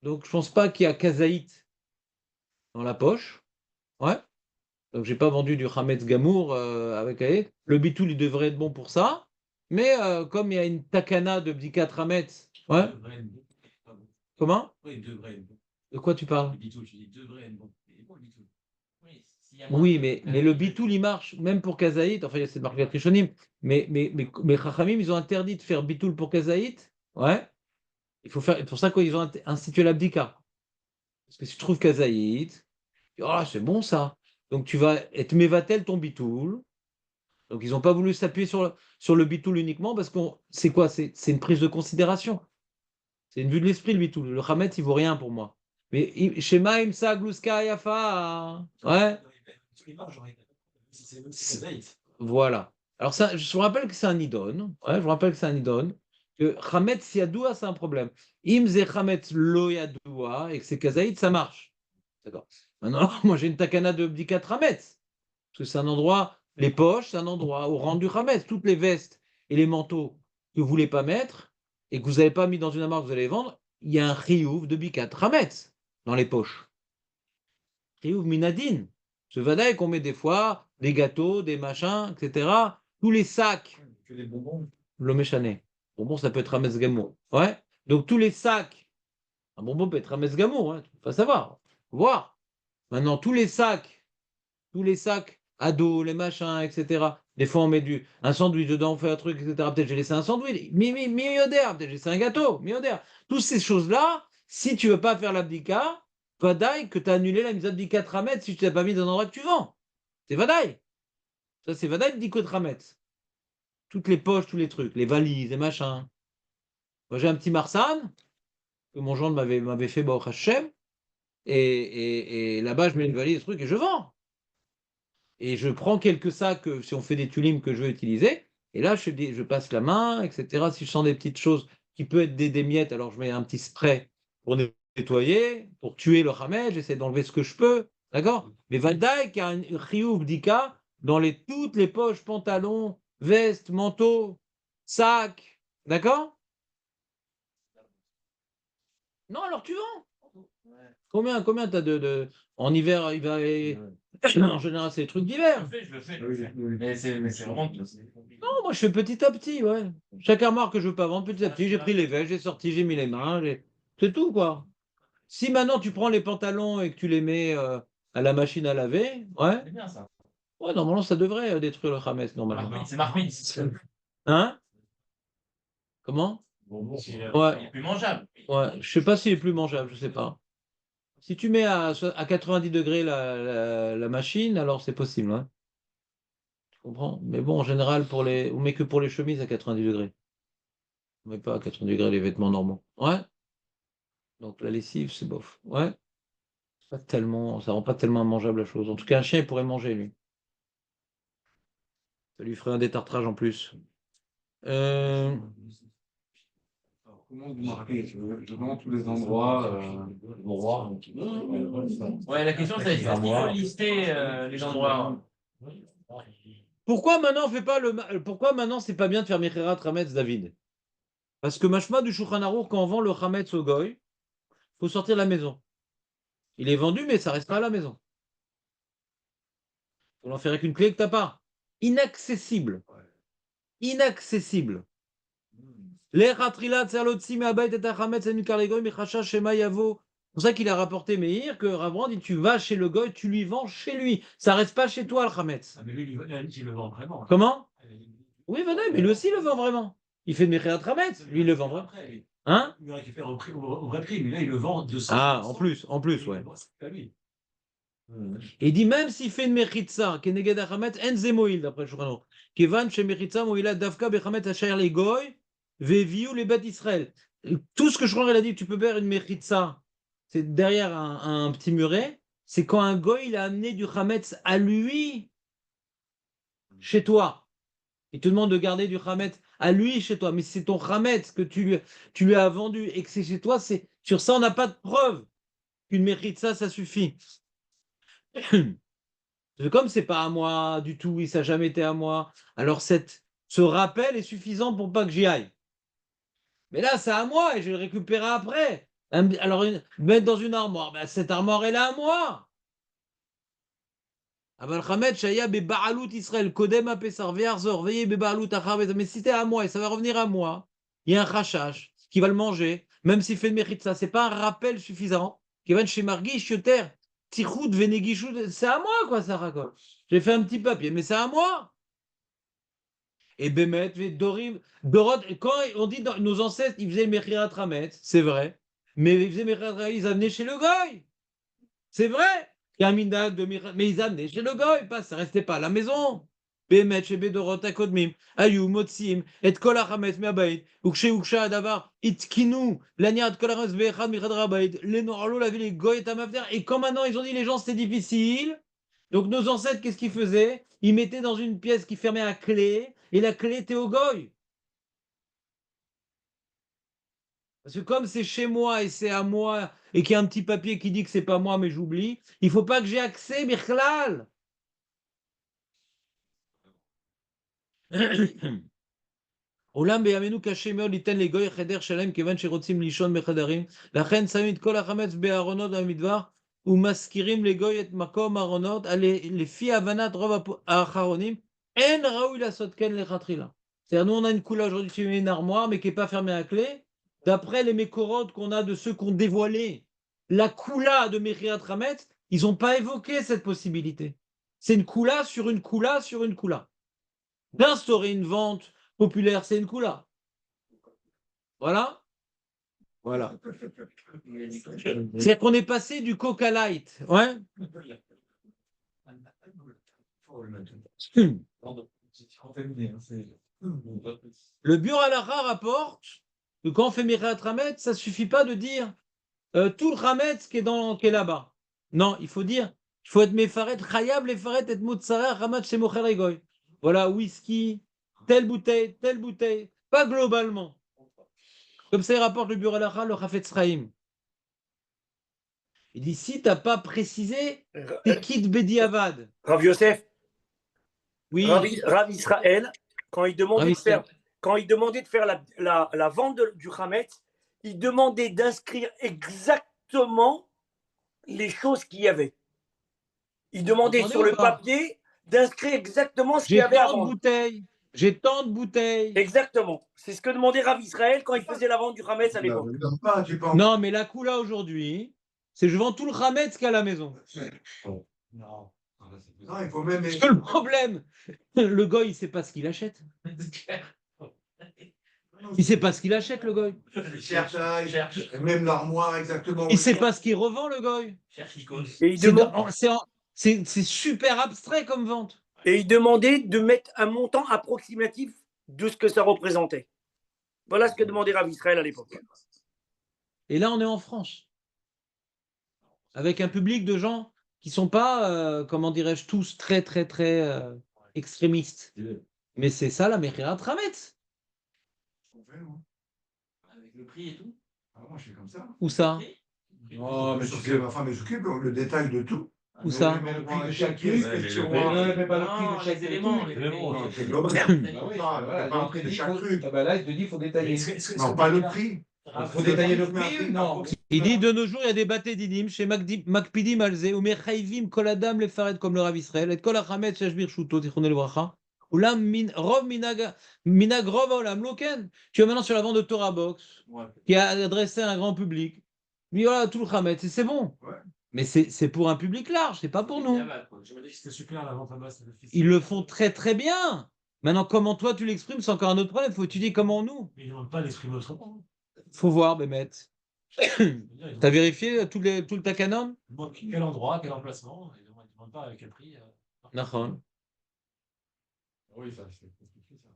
Donc, je pense pas qu'il y a Kazaït dans la poche. Ouais. Donc, j'ai pas vendu du Hametz Gamour avec Aït. Le bitoul, il devrait être bon pour ça. Mais comme il y a une takana de Bdikat Hametz. Ouais. Comment? Oui, il devrait être bon. De quoi tu parles? Le bitoul, tu dis devrait être bon. Il est bon, le bitoul. Oui, mais le bitoul, il marche, même pour Kazaït. Enfin, il y a cette marque Rishonim. Mais Chachamim, ils ont interdit de faire bitoul pour Kazaït. Ouais. Il faut faire. C'est pour ça qu'ils ont institué l'abdika. Parce que si tu trouves Kazaït, oh, c'est bon ça. Donc tu vas être mévatel ton bitoul. Donc ils n'ont pas voulu s'appuyer sur le bitoul uniquement parce que c'est quoi? C'est une prise de considération. C'est une vue de l'esprit le bitoul. Le Hametz, il vaut rien pour moi. Mais Shema Imsa Gluska Yafa. Ouais. Voilà. Alors ça, je vous rappelle que c'est un idone. Ouais, je vous rappelle que c'est un idone. Que Hametz Yadoua, c'est un problème. Imze Hametz Lo Yadoua et que c'est Kazaït, ça marche. D'accord. Maintenant, moi j'ai une takana de Bdikat Hametz. Parce que c'est un endroit, les poches, c'est un endroit au rang du Hametz. Toutes les vestes et les manteaux que vous ne voulez pas mettre et que vous n'avez pas mis dans une armoire que vous allez vendre, il y a un chiyuv de Bdikat Hametz dans les poches. Chiyuv Minadin. Ce vadaï qu'on met des fois, des gâteaux, des machins, etc. Tous les sacs. Que des bonbons. Le méchané. Bonbon, ça peut être Hametz Gamour. Ouais. Donc tous les sacs. Un bonbon peut être Hametz Gamour. Hein. Il faut savoir. Faut voir. Maintenant, tous les sacs ados, les machins, etc. Des fois, on met un sandwich dedans, on fait un truc, etc. Peut-être j'ai laissé un sandwich. Peut-être j'ai laissé un gâteau. Toutes ces choses-là, si tu veux pas faire l'abdika, vadaï que tu as annulé la mise d'abdika de Hametz si tu ne l'as pas mis dans un endroit que tu vends. C'est vadaï. Ça, c'est vadaï bdiko de Hametz. Toutes les poches, tous les trucs, les valises, les machins. Moi, j'ai un petit Marsan que mon gendre m'avait fait Baruch Hashem. Et là-bas, je mets une valise, des trucs, et je vends. Et je prends quelques sacs, si on fait des tulimes que je veux utiliser, et là, je passe la main, etc. Si je sens des petites choses qui peuvent être des miettes, alors je mets un petit spray pour nettoyer, pour tuer le hamed, j'essaie d'enlever ce que je peux, d'accord? Mais Valdaï qui a un chiyuv dika dans toutes les poches, pantalons, vestes, manteaux, sacs, d'accord? Non, alors tu vends. Combien t'as en hiver, en général, c'est des trucs d'hiver. Je le fais. Mais c'est vraiment. Non, moi je fais petit à petit, ouais. Chaque armoire que je veux pas vendre, petit à petit, j'ai pris les vestes, j'ai sorti, j'ai mis les mains, c'est tout, quoi. Si maintenant tu prends les pantalons et que tu les mets à la machine à laver, ouais, C'est bien ça. ouais, normalement ça devrait détruire le Hametz, normalement. C'est Marquis. Hein? Comment? Ouais. Il est plus mangeable. Ouais, je sais pas s'il est plus mangeable, je sais pas. Si tu mets à 90 degrés la machine, alors c'est possible, hein. Tu comprends? Mais bon, en général, on met que pour les chemises à 90 degrés. On met pas à 90 degrés les vêtements normaux. Ouais. Donc la lessive, c'est bof. Ouais. Pas tellement, ça rend pas tellement mangeable la chose. En tout cas, un chien, il pourrait manger, lui. Ça lui ferait un détartrage en plus. Euh, Alors, comment vous marquez devant tous les endroits Ouais, la question c'est est-ce qu'il faut lister les endroits? Pourquoi maintenant on fait pas pourquoi maintenant c'est pas bien de faire Mechirat Hametz, David? Parce que machma du Shulchan Arour, quand on vend le Hametz au Goy, faut sortir de la maison. Il est vendu, mais ça reste pas à la maison. Faut l'en faire avec une clé que t'as pas. Inaccessible. Inaccessible. C'est pour ça qu'il a rapporté Meir que Ravran dit tu vas chez le Goy, tu lui vends chez lui. Ça reste pas chez toi le Hametz. Ah, mais lui, il le vend vraiment. Comment? Oui, mais lui aussi le vend vraiment. Il fait de Mechirat Hametz, lui il le vend vraiment. Hein? Il le récupère au vrai prix, mais là, il le vend 200. Ah, en plus, ouais. C'est pas lui. Et il dit même s'il fait une mechitza, qui est neged hachametz, en zemoil, d'après le Shulchan Aruch. Kivan she mechitza moïla davka bechametz asher les goy, veviu les bêtes d'Israël. Tout ce que Shulchan Aruch a dit, tu peux faire une mechitza, c'est derrière un petit muret, c'est quand un goy il a amené du chametz à lui, chez toi. Il te demande de garder du chametz à lui chez toi, mais c'est ton chametz que tu lui as vendu et que c'est chez toi, sur ça on n'a pas de preuve qu'une mechitza ça suffit. Comme c'est pas à moi du tout, et ça n'a jamais été à moi, alors ce rappel est suffisant pour pas que j'y aille. Mais là, c'est à moi et je vais le récupérer après. Alors, mettre dans une armoire, ben, cette armoire elle est à moi. Israël, Kodem Apesar, Ve'arzor, Ve'ye Beba'alut Achar, mais si c'est à moi et ça va revenir à moi, il y a un rachash qui va le manger, même s'il fait le mérite ça, c'est pas un rappel suffisant. Kevin chez Margui, Chioter, Tichoud, Venegichoud, c'est à moi quoi, Sarah quoi. J'ai fait un petit papier, mais c'est à moi. Et Bémet, Dorim, Dorot, quand on dit nos ancêtres, ils faisaient le Mechirat Hametz, c'est vrai, mais ils faisaient Mechirat Hametz, ils amenaient chez le Goy. C'est vrai. Il y a un mindag de Mechirat, mais ils amenaient chez le Goy, pas, ça restait pas à la maison. Bémet, chez Bédorot, Akodmim, Ayou, Motsim, et Kol HaChametz, Me'abayit, Uksha Adavar, Itkinu, Laniat Kol HaChametz, Be'echad, Michad Rabayit, les Noralo, la ville, les Goy et Amavder. Et quand maintenant ils ont dit les gens c'était difficile, donc nos ancêtres, qu'est-ce qu'ils faisaient? Ils mettaient dans une pièce qui fermait à clé, et la clé était au Goy. Parce que comme c'est chez moi et c'est à moi, et qu'il y a un petit papier qui dit que c'est pas moi, mais j'oublie, il faut pas que j'ai accès, Birklal. עולם בימינו קשה מאוד ליתן לגוי חדר שלם כיוון שרוצים לישון בחדרים, לכן שמים את כל החמץ בארונות במדבר ומזכירים לגוי את מקום הארונות, לפי הבנת רוב האחרונים, אין ראוי לעשות כן לכתחילה. C'est-à-dire, nous on a une coula aujourd'hui qui met une armoire mais qui n'est pas fermée à clé. D'après les mécorodes qu'on a de ceux qui ont dévoilé la coula de Mechirat Hametz, ils n'ont pas évoqué cette possibilité. C'est une coula sur une coula sur une coula. D'instaurer une vente populaire, c'est une coula. Voilà. Voilà. C'est-à-dire qu'on est passé du Coca Light. Ouais. Le Biur Halacha rapporte que quand on fait Mechirat Hametz, ça ne suffit pas de dire tout le Hametz qui est là-bas. Non, il faut dire, il faut être Mefaret, Chayab, Lefaret, et Mutzarer, Hametz, Shemocher Egoy. Voilà, whisky, telle bouteille, pas globalement. Comme ça, il rapporte le Biur Halacha, le Chafetz Chaim. Il dit, si tu n'as pas précisé, t'es quitte Bedi Avad. Rav Yosef, Oui. Rav Israël, quand il demandait de faire la vente du Hametz, il demandait d'inscrire exactement les choses qu'il y avait. Il demandait sur le papier d'inscrire exactement ce qu'il y avait à vendre. J'ai tant de bouteilles. Exactement. C'est ce que demandait Rav Israël quand il faisait la vente du Hametz à l'époque. Non, mais la coula aujourd'hui, c'est je vends tout le Hametz qu'il y a à la maison. Non. Non, il faut même. Parce que le problème, le goy, il sait pas ce qu'il achète. Il sait pas ce qu'il achète, le goy. Il cherche ça, il cherche. Et même l'armoire, exactement. Il sait pas ce qu'il revend, le goy. Et il, C'est demande- c'est super abstrait comme vente. et il demandait de mettre un montant approximatif de ce que ça représentait. Voilà ce que demandait Rav Israël à l'époque. Et là, on est en France. Avec un public de gens qui sont pas, comment dirais-je, tous très, très, très extrémistes. Mais c'est ça la Mechirat Hametz. Avec le prix et tout. Ah, moi, je suis comme ça. Où ça? Non, mais Sauf que ma femme s'occupe, le détail de tout. Où ça? Mais le prix de chaque truc, truc, mais tu le- vois. mais pas le prix de Non, chaque les éléments, truc. les éléments. Non, c'est Bah global. oui, Non, voilà, pas un donc prix il de dit, chaque truc. ah bah là, il te dit, il faut détailler. Non, pas le prix. Faut détailler le prix, non. Il dit de nos jours, il y a des bâtés didim chez Makpidim Alze, ou Mechaivim Kol Adam le Fared comme le Rav Israël, et Kol Hametz Shashbir Shuto, Tichonel Bracha. Ou là, Rov Minag Rov Olam Loken. Tu vas maintenant sur la vente de Torah Box, qui a adressé à un grand public. Mais voilà, tout le Hametz, et c'est bon. Ouais. Mais c'est pour un public large, c'est pas pour nous. Je me dis que c'était super la vente à basse. Ils le font très très bien. Maintenant, comment toi tu l'exprimes, c'est encore un autre problème. Faut étudier comment nous. Mais ils ne demandent pas l'exprimer autrement. Faut voir, Bémet. T'as vérifié tout le Takanon? Quel endroit, quel emplacement? Ils ne demandent pas avec quel prix. Nachon. Oui, ça, c'est compliqué, ça.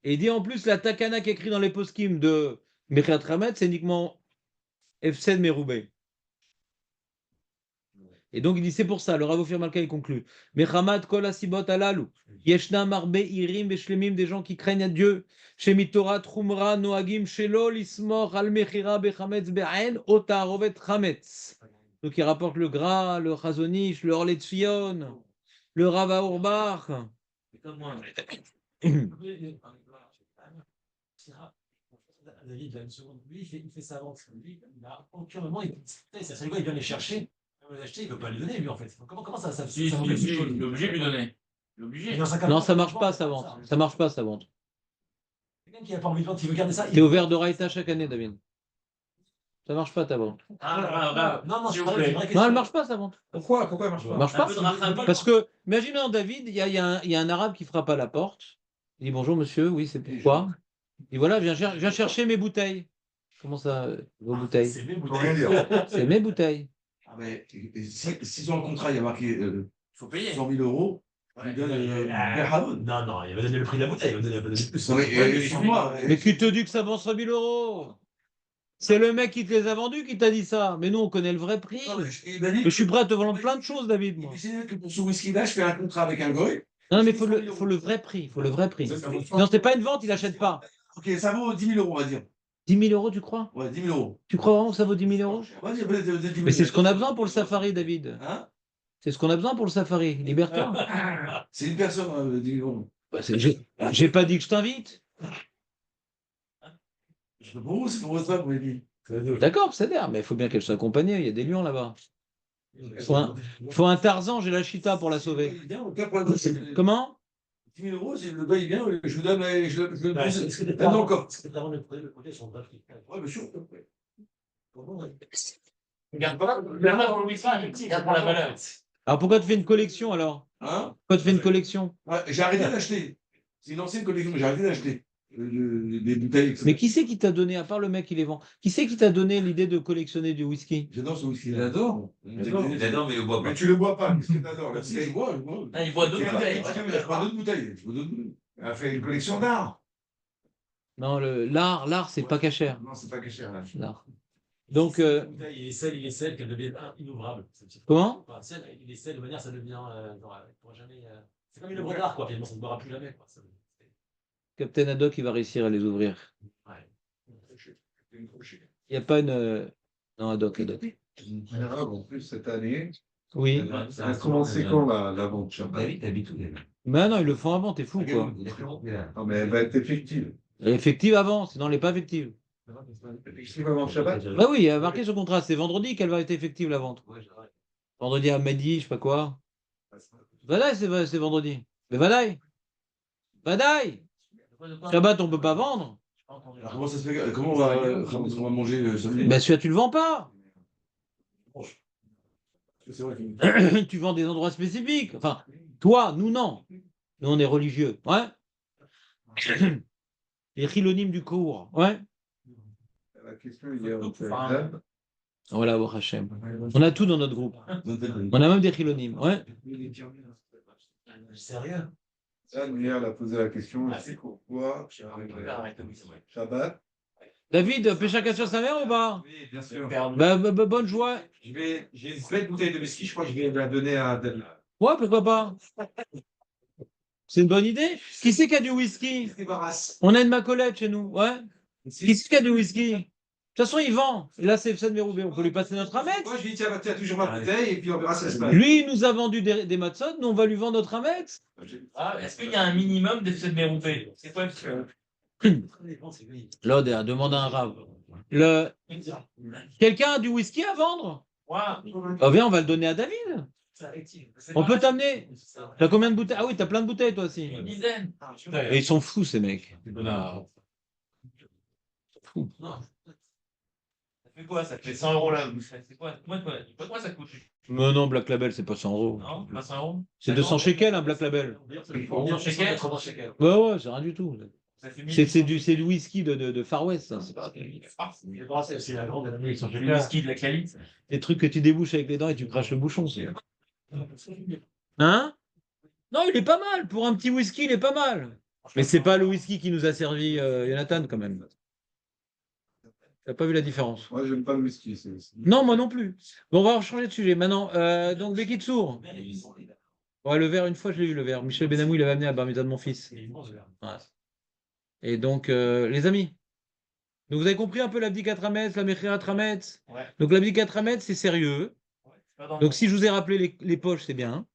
Et il dit en plus, la Takana qui est écrite dans les poskim de Mechirat Hametz, c'est uniquement Efsed Meroubé. Et donc il dit c'est pour ça, le Rav Ophir Malka il conclut. Mechamat kol asibot alalu. Yeshna marbe irim beshlemim, des gens qui craignent à Dieu. Shemitora trumra noagim shelo lismor al mechira bechametz be'ain ota rovet chametz. Donc il rapporte le Gras, le Chazonish, le Orlet Tzion, le Rav Auerbach. C'est comme moi. David, là, une seconde. Lui, il fait sa vente. Lui, il n'a aucun moment. C'est le gars, il vient les chercher. Il veut les acheter, il ne veut pas les donner, lui, en fait. Comment ça Si, ça il fait quelque chose est obligé de lui donner. Il est obligé. Non, ça marche pas sa vente. Ça marche pas sa vente. Quelqu'un qui n'a pas envie de vendre, il veut garder ça. T'es ouvert de Raïta chaque année, David. Ça marche pas ta vente. Non, s'il c'est vous vrai, plaît. c'est vrai. Non, elle marche pas sa vente. Pourquoi elle marche Elle pas? marche Un pas. peu de rachamim. Parce que, imagine maintenant, David, il y a un arabe qui frappe à la porte. Il dit bonjour monsieur, oui, c'est pourquoi? Et voilà, viens chercher mes bouteilles. Comment ça, vos bouteilles? C'est mes Faut rien dire. C'est mes bouteilles. Ah, mais si dans le contrat, il y a marqué Il faut payer. 100 000 euros, il donne Berhamoun. Non, il va donner le prix de la bouteille, il va donner plus. Non, mais excuse-moi. Mais qui te dit que ça vend 100 000 euros? C'est le mec qui te les a vendus qui t'a dit ça. Mais nous, on connaît le vrai prix. Mais je suis prêt à te vendre plein de choses, David. Moi. C'est que pour ce whisky-là, je fais un contrat avec un goy. Non, mais il faut le vrai prix. Il faut le vrai prix. Non, c'est pas une vente, il n'achète pas. Ok, ça vaut 10 000 euros, on va dire. 10 000 euros, tu crois? Ouais, 10 000 euros. Tu crois vraiment que ça vaut 10 000 euros? On va dire peut-être 10 000. Mais c'est ce qu'on a besoin pour le safari, David. Hein? C'est ce qu'on a besoin pour le safari. Libertin. C'est une personne, 10 000 euros. Bah, j'ai pas dit que je t'invite. C'est pour vous, c'est pour votre femme, vous l'avez dit. D'accord, c'est d'air, mais il faut bien qu'elle soit accompagnée. Il y a des lions là-bas. Faut un Tarzan, j'ai la chita pour la sauver. Comment? 10 000 euros, si le gars il vient, je vous donne. Je le Est-ce pousse. que Même encore. est-ce que tu as vraiment le côté sur le vrai prix? Ouais, bien sûr. Regarde pas. Bernard, on lui fait un petit. Regarde pour la valeur. Alors pourquoi tu fais une collection alors? Hein? Pourquoi tu fais une collection? Ouais, j'ai arrêté d'acheter. C'est une ancienne collection, mais j'ai arrêté d'acheter. Des bouteilles, etc. Mais qui c'est qui t'a donné, à part le mec qui les vend, qui c'est qui t'a donné l'idée de collectionner du whisky? J'adore ce whisky. J'adore. J'adore, mais il le boit Mais pas. tu le bois pas, qu'est-ce que t'adores? Si, je bois, je bois. Ah, il boit d'autres bouteilles. Je prends d'autres bouteilles. Je bois d'autres bouteilles. Elle a fait une collection d'art. Non, l'art, c'est pas cachère. Non, c'est pas que cher, là. L'art. Donc, Il est celle qu'elle devient inouvrable. comment? Enfin, il est celle de manière, ça devient. Elle pourra jamais. C'est comme une œuvre d'art, quoi. Finalement, ça ne boira plus jamais. Quoi. Captain Haddock, il va réussir à les ouvrir. Ouais. Il n'y a pas une. Non, Haddock. En plus, cette année, Oui. ça a commencé quand la vente Shabbat? David, t'habites où déjà? Mais non, ils le font avant, t'es fou, quoi. Non, mais elle va être effective. Elle est effective avant, sinon elle n'est pas effective. Effective avant Shabbat? Bah oui, il y a marqué sur le contrat, c'est vendredi qu'elle va être effective la vente. Vendredi à midi, je sais pas quoi. Vadaï, c'est vendredi. Mais Vadaï! Vadaï! Shabbat, on peut pas vendre. Alors, comment ça se fait? Comment on va manger samedi? Ben celui-là, tu le vends pas. C'est vrai que- Tu vends des endroits spécifiques. Enfin, toi, nous, non. Nous, on est religieux. Ouais. Les chilonimes du cours. Ouais. La question, il y a Voilà, Baruch Hashem. On a tout dans notre groupe. On a même des chilonimes. Ouais. C'est rien. Anne, hier, elle a posé la question, Ah, c'est cool. pourquoi Shabbat? David, Pécha Kasher sa mère ou pas? Oui, bien sûr. Bonne joie. J'ai une belle bouteille de whisky, je crois que je vais la donner à. Ouais, pourquoi pas? C'est une bonne idée. Qui c'est qui a du whisky? On a une macolette chez nous. Ouais. Qui c'est qui a du whisky? De toute façon, il vend. Et là, c'est Fsad Meroubé. On peut lui passer notre Hametz. Moi, je lui dis, tiens, toujours ma bouteille, et puis on verra si ça se passe. Lui, il nous a vendu des matzot. Nous, on va lui vendre notre Hametz. Ah, est-ce qu'il y a un minimum d'effets de méroupé? C'est quoi L'autre, demande à un rave. Quelqu'un a du whisky à vendre? Ah, viens, on va le donner à David. On peut t'amener. T'as combien de bouteilles? Ah oui, t'as plein de bouteilles, toi aussi. Une dizaine. Et ils sont fous, ces mecs. Fous. Ça fait quoi? Ça fait 100 euros là. C'est quoi? Moi, ça coûte. Mais non, Black Label, c'est pas 100 euros. Non, pas 100 euros. C'est 200 shekels, un Black Label. 200 shekels. Ouais, ouais, c'est rien du tout. Ça fait C'est du whisky de Far West, ça. C'est pas C'est la grande année, ils sont le whisky de la Cali. des trucs que tu débouches avec les dents et tu craches le bouchon. Hein? Non, il est pas mal. Pour un petit whisky, il est pas mal. Mais c'est pas le whisky qui nous a servi Jonathan, quand même. T'as pas vu la différence? Moi, j'aime pas le whisky. Non, moi non plus. Bon, on va changer de sujet. Maintenant, donc, Bekitsour. Ouais, le verre, une fois, je l'ai eu, le verre. Michel Benamou, il l'avait amené à la bar mitzvah de mon fils. Ouais. Et donc, les amis, donc vous avez compris un peu l'abdikat Rametz, la Mechirat Rametz. Ouais. Donc, l'abdikat Rametz, c'est sérieux. Donc, si je vous ai rappelé les poches, c'est bien.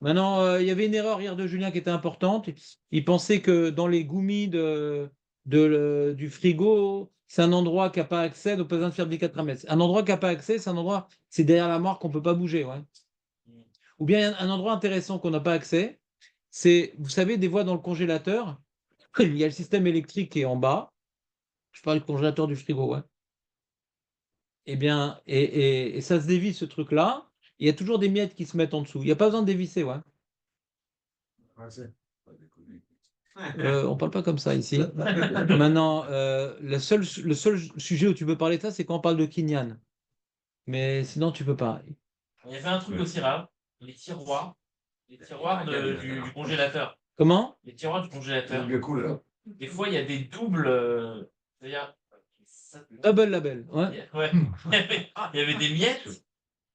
Maintenant, il y avait une erreur hier de Julien qui était importante. Il pensait que dans les goumis du frigo, c'est un endroit qui n'a pas accès, donc pas besoin de faire abdikat Rametz. Un endroit qui n'a pas accès, c'est un endroit, c'est derrière la mort qu'on ne peut pas bouger. Ouais. Ou bien un endroit intéressant qu'on n'a pas accès, c'est, vous savez, des voies dans le congélateur. Il y a le système électrique qui est en bas. Je parle du congélateur du frigo, ouais. Eh bien, et ça se dévisse ce truc-là. Il y a toujours des miettes qui se mettent en dessous. Il n'y a pas besoin de dévisser, ouais. On ne parle pas comme ça ici. Maintenant, le seul sujet où tu peux parler de ça, c'est quand on parle de Kinyan. Mais sinon, tu peux pas. Il y avait un truc aussi rare. Les tiroirs du congélateur. Comment? Les tiroirs du congélateur. Cool. Des fois, il y a des doubles. C'est-à-dire. Double label, ouais. Ouais. Il y avait des miettes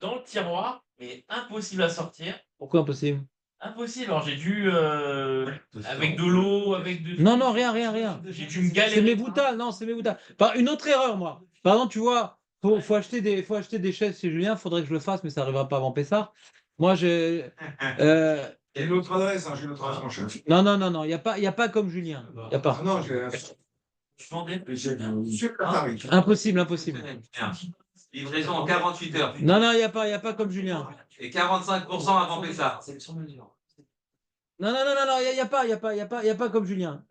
dans le tiroir, mais impossible à sortir. Pourquoi impossible? Impossible. Alors j'ai dû avec de l'eau, avec de. Non, rien. J'ai dû me galérer. C'est mes boutales, non, c'est mes boutales. Une autre erreur, moi. Par exemple, tu vois, faut acheter des chaises chez Julien, faudrait que je le fasse, mais ça n'arrivera pas avant Pessah. Moi, j'ai. Et l'autre adresse, j'ai une autre adresse, mon chef. Non, il n'y a pas comme Julien. Il a pas. Ah non, j'ai. Je vendais. Super tarif. Impossible. Livraison en 48 heures. Non, il n'y a pas comme Julien. Et 45% avant Pessah. Non, il n'y a pas comme Julien.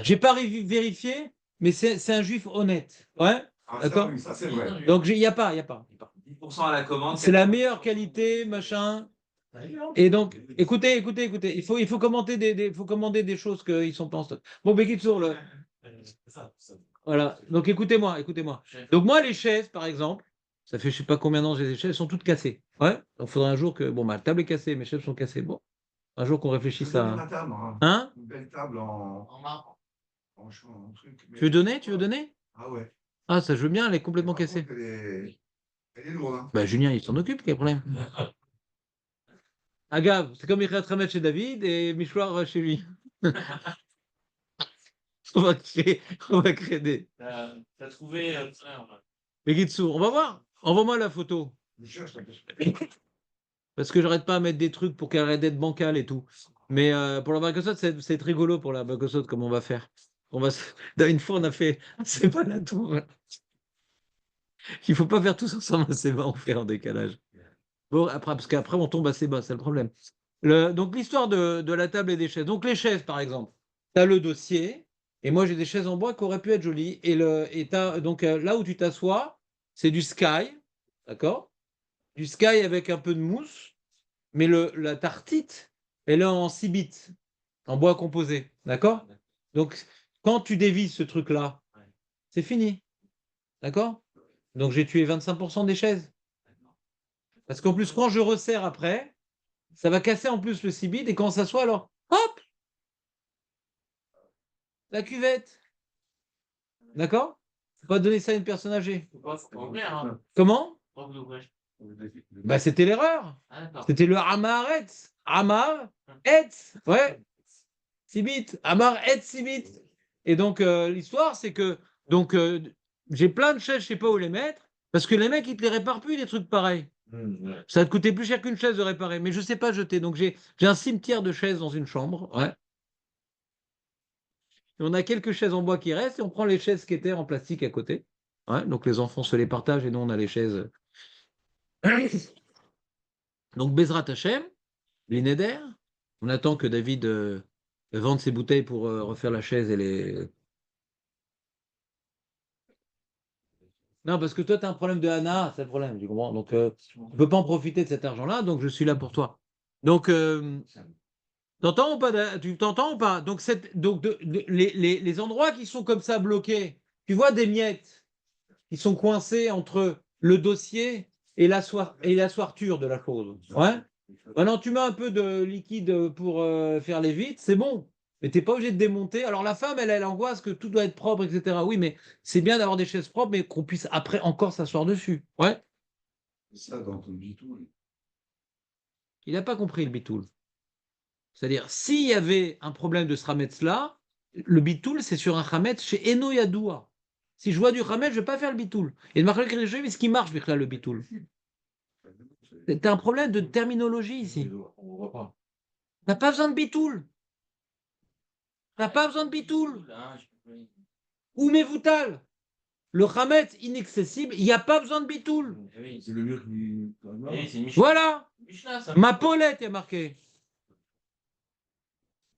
J'ai pas vérifié, mais c'est un juif honnête. Ouais, d'accord. Ça, c'est vrai. Donc, il n'y a pas. 10% à la commande. C'est la meilleure qualité, machin. Et donc, écoutez. Il faut commander des choses qui sont pas en stock. Bon, Bekitsour, voilà. Donc, écoutez-moi. Donc, moi, les chaises, par exemple, ça fait je sais pas combien d'ans j'ai des chaises, elles sont toutes cassées. Ouais. Donc, il faudra un jour que. Bon, ma table est cassée, mes chaises sont cassées. Bon. Un jour qu'on réfléchisse à. Hein? Une belle table en marbre. en truc. Tu veux donner? Ah ouais. Ah, ça je veux bien, elle est complètement cassée. Elle est lourde. Hein. Bah, Julien, il s'en occupe, quel problème? Agave, c'est comme Michael Tramet chez David et Michoir chez lui. on va créer des. T'as trouvé. Begitsu, on va voir. Envoie-moi la photo. Parce que j'arrête pas à mettre des trucs pour qu'elle arrête d'être bancale et tout. Mais pour la Bakosot, c'est rigolo pour la Bakosot, comme on va faire. Une fois, on a fait. C'est pas la tour. Il faut pas faire tous ensemble assez bas, on fait en décalage. Bon, parce qu'après, on tombe assez bas, c'est le problème. Donc, l'histoire de la table et des chaises. Donc, les chaises, par exemple, tu as le dossier, et moi, j'ai des chaises en bois qui auraient pu être jolies. Donc, là où tu t'assois, c'est du sky, d'accord? du sky avec un peu de mousse, mais la tartite, elle est en 6 bits, en bois composé. D'accord? Donc, quand tu dévises ce truc-là, c'est fini. D'accord? Donc, j'ai tué 25% des chaises. Parce qu'en plus, quand je resserre après, ça va casser en plus le 6 bits et quand ça soit, alors, hop! La cuvette. D'accord? Faut pas donner ça à une personne âgée. Faut pas ouvrir, hein. Comment? Faut pas l'ouvrir. Bah, c'était l'erreur. Ah, d'accord. C'était le Amaretz. Amar, Etz. Ouais. 6 bits. Amar, Etz, 6 bits. Et donc, l'histoire, c'est que donc j'ai plein de chaises, je sais pas où les mettre, parce que les mecs, ils te les réparent plus, des trucs pareils. Ça va te coûter plus cher qu'une chaise de réparer, mais je sais pas jeter. Donc, j'ai un cimetière de chaises dans une chambre. Ouais. Et on a quelques chaises en bois qui restent et on prend les chaises qui étaient en plastique à côté. Ouais, donc les enfants se les partagent et nous on a les chaises. Donc Bezrat Hachem, l'Ineder, on attend que David vende ses bouteilles pour refaire la chaise et les. Non, parce que toi tu as un problème de Hana, c'est le problème, tu comprends. Donc tu ne peux pas en profiter de cet argent-là, donc je suis là pour toi. Donc t'entends ou pas? Tu t'entends ou pas? Donc, les endroits qui sont comme ça bloqués, tu vois des miettes qui sont coincés entre le dossier et la soirture de la chose. Ouais. Maintenant, tu mets un peu de liquide pour faire les vitres, c'est bon. Mais tu n'es pas obligé de démonter. Alors, la femme, elle angoisse que tout doit être propre, etc. Oui, mais c'est bien d'avoir des chaises propres, mais qu'on puisse après encore s'asseoir dessus. Ouais. Ça, dans ton bitoul. Il n'a pas compris le bitoul. C'est-à-dire, s'il y avait un problème de ce Hametz-là, le bitoul, c'est sur un Hametz chez Eno Yadoua. Si je vois du Hametz, je ne vais pas faire le bitoul. Et le Machlek Rishon, mais ce qui marche, le bitoul. T'as un problème de terminologie ici. T'as pas besoin de bitoul. T'as pas besoin de bitoul. Ou Mevoutal. Le Hametz inaccessible, il n'y a pas besoin de bitoul. C'est le mur qui. Voilà. Mishnah, ça. Ma Paulette est marquée.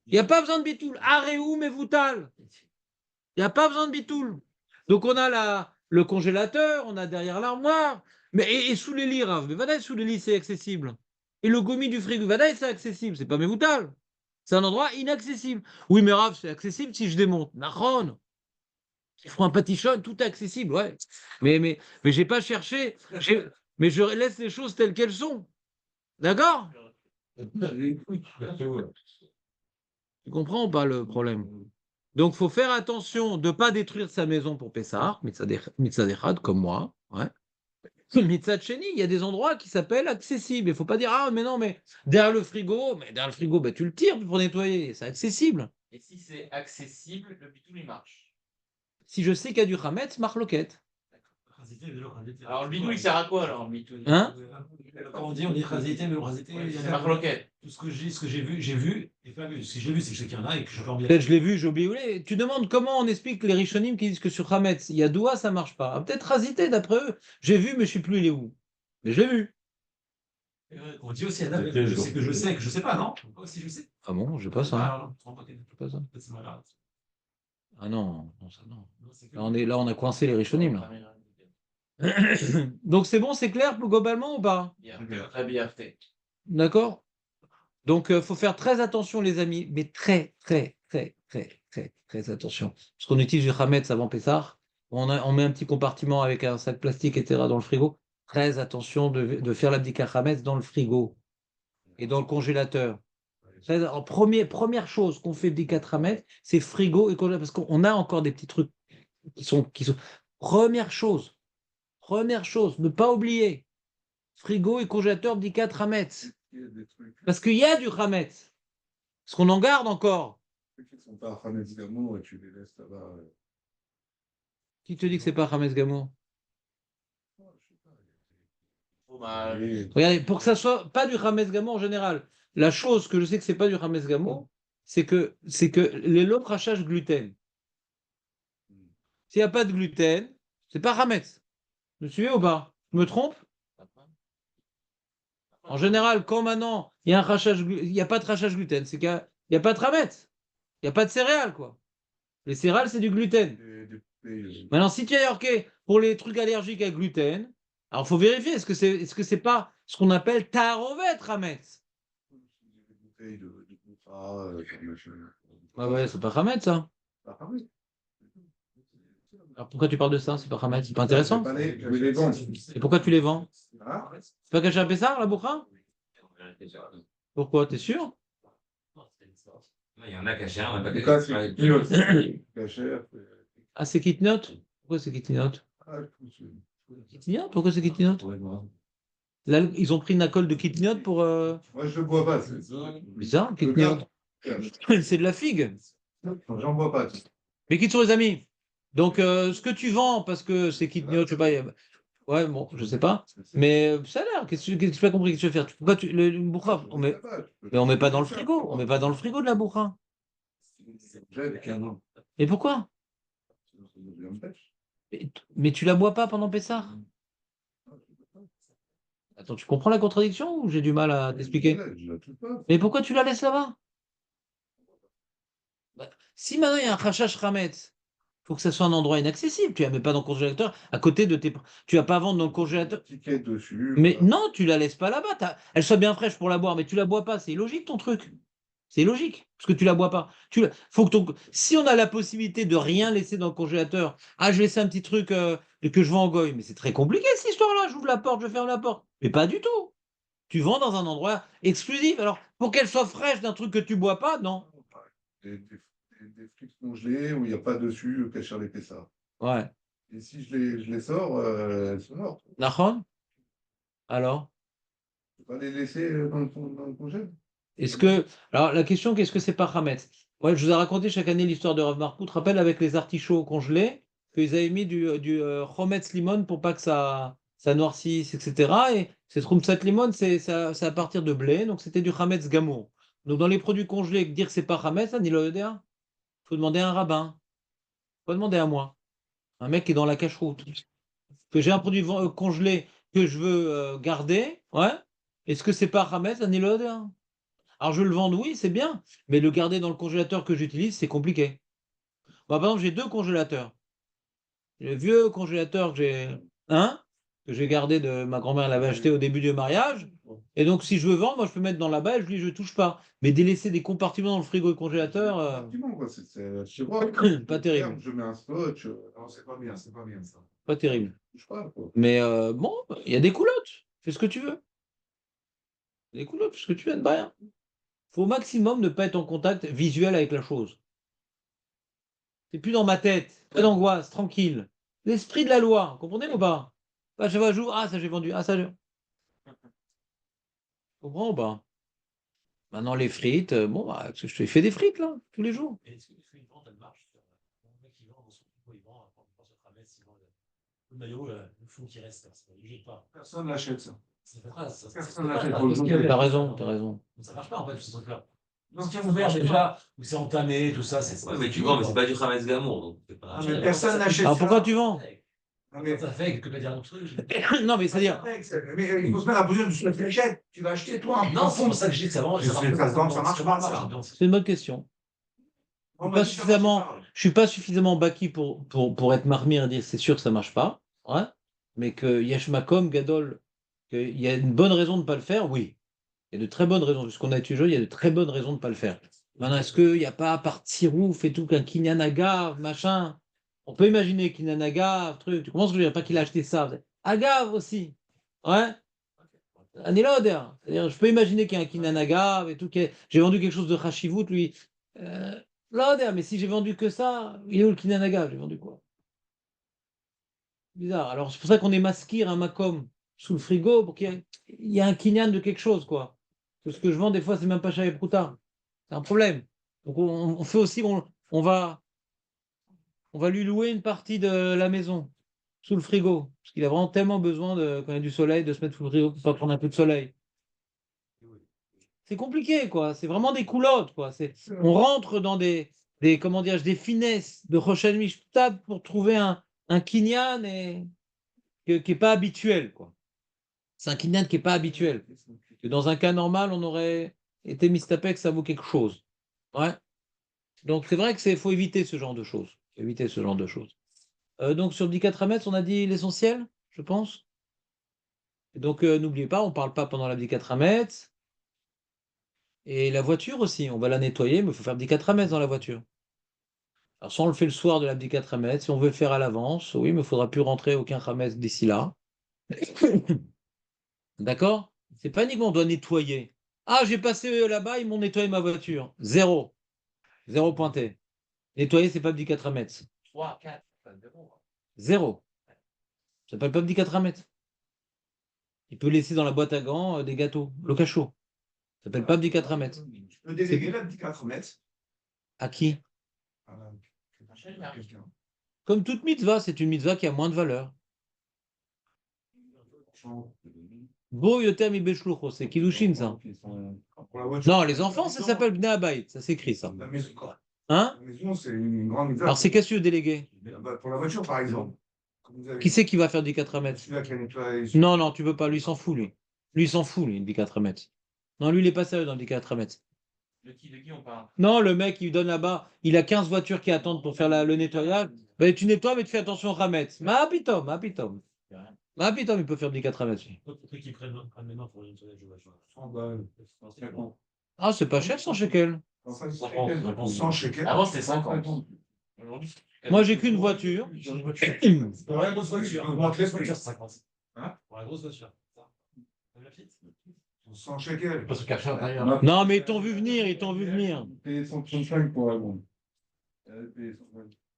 Il n'y a pas besoin de bitoul. Aréou Mevoutal. Il n'y a pas besoin de bitoul. Donc on a le congélateur, on a derrière l'armoire, mais et sous les lits, Rav. Mais Vadaï, sous les lits, c'est accessible. Et le gomi du frigo, Vadaï, c'est accessible. C'est pas Mevoutal. C'est un endroit inaccessible. Oui, mais Rav, c'est accessible si je démonte. Nahon. Si je prends un patichon, tout est accessible, ouais. Mais j'ai pas cherché. Mais je laisse les choses telles qu'elles sont. D'accord? Tu comprends ou pas le problème? Donc, il faut faire attention de ne pas détruire sa maison pour Pessah, Mitzadechad, comme moi. Ouais. Mitzad Sheni, il y a des endroits qui s'appellent accessibles. Il ne faut pas dire, ah, mais non, mais derrière le frigo, bah, tu le tires pour nettoyer. C'est accessible. Et si c'est accessible, le bitoul, il marche. Si je sais qu'il y a du Hametz, marloquette. Alors, le bitoul, il sert à quoi, alors, le bitoul? Hein? Quand on dit chazité, mais le chazité, C'est marloquette. tout ce que j'ai vu, et pas vu. Si je l'ai vu, c'est que je sais qu'il y en a et que je peux en bien. Peut-être je l'ai vu, j'ai oublié. Tu demandes comment on explique les Rishonim qui disent que sur Hametz, il y a Doua, ça marche pas. Ah, peut-être Razité, d'après eux. J'ai vu, mais je ne sais plus il est où. Mais je l'ai vu. On dit aussi à Dave que je sais que je sais pas, non? Si je sais. Ah bon, j'ai pas ça. Ah, J'ai pas ça. c'est malade. Ah non, non, ça non. Là, on a coincé les Rishonim, là. Donc c'est bon, c'est clair globalement ou pas? Très bien fait. D'accord? Donc faut faire très attention les amis, mais très attention. Parce qu'on utilise du Hametz avant Pessah, on met un petit compartiment avec un sac plastique, etc. dans le frigo. Très attention de faire l'abdika Hametz dans le frigo et dans le congélateur. Première chose qu'on fait abdika Hametz, c'est frigo et congélateur, parce qu'on a encore des petits trucs qui sont... Première chose, ne pas oublier, frigo et congélateur abdika Hametz. Parce qu'il y a du Hametz. Parce qu'on en garde encore. Ceux qui ne sont pas Hametz Gamour et tu les laisses là-bas. Qui te dit que c'est pas Hametz Gamour? Regardez, pour que ça soit pas du Hametz Gamour en général, la chose que je sais que c'est pas du Hametz Gamour, c'est que les lots crachage gluten. S'il n'y a pas de gluten, c'est pas Hametz. Vous me suivez ou pas? Je me trompe? En général, quand maintenant il y a il n'y a pas de crachage gluten, c'est qu'il n'y a pas de Hametz. Il n'y a pas de céréales, quoi. Les céréales, c'est du gluten. Maintenant, si tu as marqué pour les trucs allergiques à gluten, Alors, il faut vérifier, est-ce que c'est pas ce qu'on appelle Tarovet Hametz? Des bouteilles de contrat, machin. Ouais, c'est pas Hametz, ça. Ah, oui. Alors, pourquoi tu parles de ça? C'est pas Hametz, c'est pas intéressant. Je vais les vendre. Et pourquoi tu les vends? Hein? C'est pas caché à Pessar, la bourra? Pourquoi? T'es sûr? Il y en a cachés, on n'a pas En tout cas, c'est cachés. cachère. Ah, c'est Kitnot? Pourquoi c'est Kitnot? Ah, écoute, Kitnot? Pourquoi c'est Kitnot? Là, ils ont pris une alcool de Kitnot pour. moi, je ne bois pas. Bizarre, Le Kitnot. gars, C'est de la figue. j'en bois pas. Mais quitte sur les amis. Donc, ce que tu vends, parce que c'est Kitnot, je sais pas. Ouais, bon, je sais pas. Mais ça a l'air. Qu'est-ce que tu n'as pas compris que tu veux faire? Pourquoi le bourra, mais on met pas dans le frigo. On met pas dans le frigo de la bourra. Et pourquoi? Mais tu la bois pas pendant Pessah? Attends, tu comprends la contradiction ou j'ai du mal à t'expliquer? Mais pourquoi tu la laisses là-bas? Bah, si maintenant il y a un Chachash Hametz, il faut que ça soit un endroit inaccessible. Tu la mets pas dans le congélateur à côté de tes. Tu vas pas vendre dans le congélateur. Ticket dessus. Mais non, tu la laisses pas là-bas. Elle soit bien fraîche pour la boire, mais tu la bois pas. C'est illogique ton truc. C'est illogique, parce que tu la bois pas. Faut que Si on a la possibilité de rien laisser dans le congélateur, ah, je laisse un petit truc que je vends en goy, mais c'est très compliqué cette histoire-là. J'ouvre la porte, je ferme la porte. Mais pas du tout. Tu vends dans un endroit exclusif. Alors, pour qu'elle soit fraîche d'un truc que tu bois pas, non. Des frites congelées où il n'y a pas dessus cachère les Pessards. Ouais. Et si je les sors, elles sont mortes. Nahon? Alors? Je ne peux pas les laisser dans le congèle. Alors, la question, qu'est-ce que c'est par Hametz? Ouais, je vous ai raconté chaque année l'histoire de Rav Markou. Tu te rappelles avec les artichauts congelés, qu'ils avaient mis du Chometz limon pour pas que ça noircisse, etc. Et cette Chometz limon, c'est à partir de blé, donc c'était du Hametz Gamour. Donc, dans les produits congelés, dire que c'est pas Hametz, ça, ni le il faut demander à un rabbin. Faut demander à moi, un mec qui est dans la cache-route. Que j'ai un produit congelé que je veux garder, ouais. Est-ce que c'est pas Hametz, ni le Alors, je le vends, oui, c'est bien, mais le garder dans le congélateur que j'utilise, c'est compliqué. Moi, par exemple, j'ai 2 congélateurs. Le vieux congélateur que j'ai gardé de ma grand-mère l'avait acheté au début du mariage. Et donc, si je veux vendre, moi, je peux mettre dans là-bas et je dis, je ne touche pas. Mais délaisser des compartiments dans le frigo et congélateur, pas terrible. Je mets un scotch. Non, c'est pas bien ça. Pas terrible. Je sais pas, quoi. Mais bon, il y a des coulottes. Fais ce que tu veux. Des coulottes, fais ce que tu veux, de rien. Faut au maximum ne pas être en contact visuel avec la chose. C'est plus dans ma tête, pas d'angoisse, tranquille. L'esprit de la loi, comprenez ou pas? Ah, je vois, j'ouvre, ah, ça j'ai vendu, ah, ça j'ai. Comprends ou pas? Maintenant, les frites, bon, bah, parce que je te fais des frites, là, tous les jours. Et est-ce que une vente, elle marche? Le mec qui vend dans son frigo, il vend, quand il pense à Hametz, il vend le maillot, le fond qui reste, là, il ne jette pas. Personne n'achète ça. Ça fait pas, ça Personne fait n'achète pas, pour le parce qu'il y goûter. avait- T'as raison, t'as raison. Ça marche pas, en fait, ce truc-là. Non, Ce qui est ça ouvert marche déjà, où c'est entamé, tout ça, c'est. Ouais, mais tu vends, mais c'est pas du Hametz Gamour. Donc c'est pas... Ah, mais personne n'achète Alors ça. pourquoi tu vends? Non, mais Ça fait que tu peux dire un truc. Non, mais c'est-à-dire, mais il faut se mettre à poser de ce que tu achètes. Tu vas acheter toi. Non, c'est pour ça que je dis que ça marche. Mais c'est pas ça, ça marche pas, ça. c'est une bonne question. On Pas suffisamment- Je suis pas suffisamment baki pour être marmire et dire c'est sûr que ça marche pas, ouais, mais que Yesh Makom, Gadol, qu'il y a une bonne raison de ne pas le faire, oui. Il y a de très bonnes raisons. Puisqu'on a étudié, il y a de très bonnes raisons de ne pas le faire. Maintenant, est-ce qu'il n'y a pas, par Tirouf et tout, qu'un Kinyanaga, machin? On peut imaginer Kinyanaga, truc. Tu comprends ce que je veux dire? Pas qu'il a acheté ça. Agave aussi. Ouais. Aniloder. C'est-à-dire, je peux imaginer qu'il y a un Kinyanaga et tout. J'ai vendu quelque chose de Hashivut, lui. Loder, mais si j'ai vendu que ça, il est où le Kinyanaga? J'ai vendu quoi? Bizarre. Alors, c'est pour ça qu'on est maskir un Makom sous le frigo pour qu'il y ait un Kinyan de quelque chose, quoi. Parce que ce que je vends, des fois, c'est même pas Chavé Prouta. C'est un problème. Donc, on fait aussi, on va lui louer une partie de la maison sous le frigo. Parce qu'il a vraiment tellement besoin, quand il y a du soleil, de se mettre sous le frigo pour pas prendre un peu de soleil. C'est compliqué, quoi. C'est vraiment des coulottes, quoi. On rentre dans comment dirais-je, des finesses de Rochelle Mishpat pour trouver un Kinyan qui n'est pas habituel, quoi. C'est un Kinyan qui n'est pas habituel. Que dans un cas normal, on aurait été mistapek, ça vaut quelque chose. Ouais. Donc c'est vrai qu'il faut éviter ce genre de choses. Éviter ce genre de choses. Donc sur 10 4 mètres, on a dit l'essentiel, je pense. Donc, n'oubliez pas, on ne parle pas pendant l'abdikat Hametz. Et la voiture aussi, on va la nettoyer, mais il faut faire abdikat Hametz dans la voiture. Alors, soit on le fait le soir de l'abdikat Hametz, si on veut le faire à l'avance, oui, mais il ne faudra plus rentrer aucun Hametz d'ici là. D'accord? C'est pas uniquement on doit nettoyer. Ah, j'ai passé là-bas, ils m'ont nettoyé ma voiture. Zéro. Zéro pointé. Nettoyer, c'est pas abdikat Hametz. 3, 4, zéro. Zéro. Ça s'appelle pas abdikat Hametz. Il peut laisser dans la boîte à gants des gâteaux, le cachot. Ça s'appelle pas abdikat Hametz. Tu peux déléguer la petite 4 mètres À qui? à quelqu'un. Comme toute mitzvah, c'est une mitzvah qui a moins de valeur. Bo yoter mi beshlucho, c'est Kiddushin, ça. Pour la voiture, Non, les enfants, ça s'appelle Bnei Abayit, ça s'écrit, ça. La maison, Hein? la maison, c'est une grande misère. Alors, c'est qu'est-ce que tu veux déléguer? Pour la voiture, par exemple. Comme vous avez Qui c'est qui va faire du 4 mètres? celui-là qui a nettoyé. Non, non, tu veux pas, lui, il s'en fout, lui. Lui, il s'en fout, lui, du 4 mètres. Non, lui, il est pas sérieux dans le 4 mètres. De qui on parle? Non, le mec, il lui donne là-bas, il a 15 voitures qui attendent pour faire le nettoyage. Ben, tu nettoies, mais tu fais attention au Hametz. Ma pitom, ma pitom. Ma pitom, il peut faire du 4 mètres. D'autres trucs qui prennent maintenant pour le nettoyage de voiture. 100 balles. Ah, c'est pas cher, 100 shekels. 100 shekels. Avant, c'était 50. Aujourd'hui, c'est Moi, j'ai qu'une voiture. Pour la grosse voiture. Pour la grosse voiture, c'est 50. Hein? Pour la grosse voiture. La petite 100 shekels. pas se cacher à l'intérieur. Non, mais ils t'ont vu venir, ils t'ont vu venir. Payé 135 pour la bombe.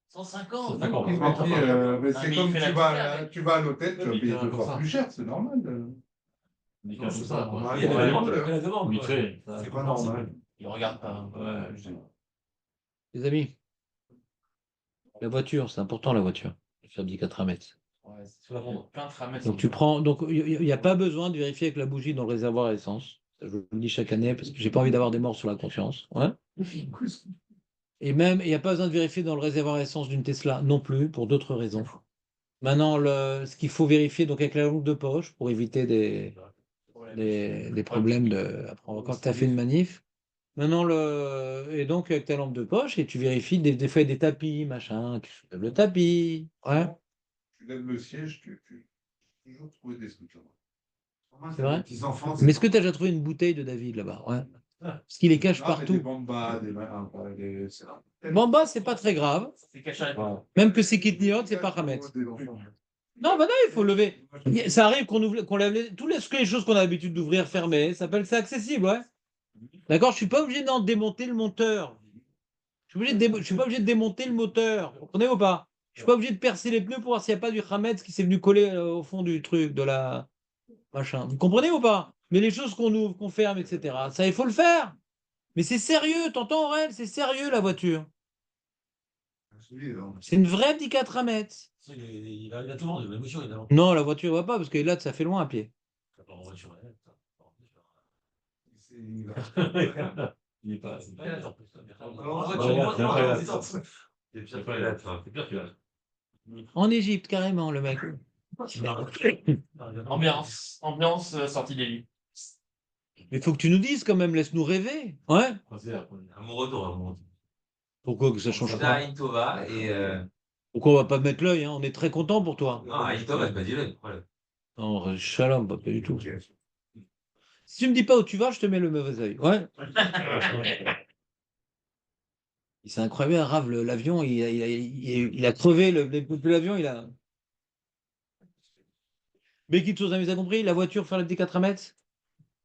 150. D'accord. Mais Ah, c'est mais comme il fait la tu vas à l'hôtel, tu vas Oui, payer comme deux fois ça. plus cher, c'est normal. Mais Non, c'est pas normal. Il y a la demande. Ouais. La demande. Vite fait. C'est pas normal. Il regarde pas. Ouais, Les amis, la voiture, c'est important, la voiture. Faire du 4 mètres. ouais, c'est souvent plein de tramets. Donc, tu prends. Donc, il n'y a pas besoin de vérifier avec la bougie dans le réservoir à essence. Ça, je vous le dis chaque année parce que j'ai pas envie d'avoir des morts sur la conscience. Ouais. Et même, il n'y a pas besoin de vérifier dans le réservoir à essence d'une Tesla non plus, pour d'autres raisons. Maintenant, ce qu'il faut vérifier donc avec la lampe de poche pour éviter des problèmes quand tu as fait une manif. Maintenant, et donc avec ta lampe de poche, et tu vérifies des fois des tapis, machin, tu soulèves le tapis. Ouais, Tu lèves le siège, tu toujours trouver des trucs là-bas. c'est vrai. Les petits-enfants. Mais est-ce que tu as déjà trouvé une bouteille de David là-bas? Ouais. Parce qu'il les cache Non, mais partout. Des bambas, c'est là. Bamba, c'est pas très grave. C'est caché à Ouais. Même que c'est Kitniot, c'est pas Hametz. Non, bah non, il faut lever. Ça arrive qu'on lève toutes les choses qu'on a l'habitude d'ouvrir fermées. C'est accessible, ouais. D'accord, je suis pas obligé d'en démonter le moteur. Je suis pas obligé de démonter le moteur. Vous comprenez ou pas? Je suis pas obligé de percer les pneus pour voir s'il n'y a pas du Hametz qui s'est venu coller au fond du truc, de la machin. Vous comprenez ou pas? Mais les choses qu'on ouvre, qu'on ferme, etc. Ça, il faut le faire. Mais c'est sérieux, t'entends, Aurel? C'est sérieux la voiture. C'est une vraie 4 Hametz. Il a tout vendu. La voiture, il a vendu. Non, la voiture, va pas, parce que là, ça fait loin à pied. En voiture, Il est pas. c'est pas là, en plus. C'est pire que la fin. C'est pire que là. En Égypte, carrément, le mec. Ambiance sortie des lits. Mais il faut que tu nous dises quand même, laisse-nous rêver. Ouais. À mon retour, à mon retour. Pourquoi que ça change J'étais à pas? Ain Tova et. Pourquoi on va pas mettre l'œil, hein? On est très content pour toi. Non, à Ain Tova, je pas dit le problème. Non, shalom, pas du tout. Si tu me dis pas où tu vas, je te mets le mauvais œil. Ouais. C'est incroyable, Rav, l'avion, il a crevé l'avion, il a. Mais qui chose, vous avez compris? La voiture, faire le petit 4 mètres?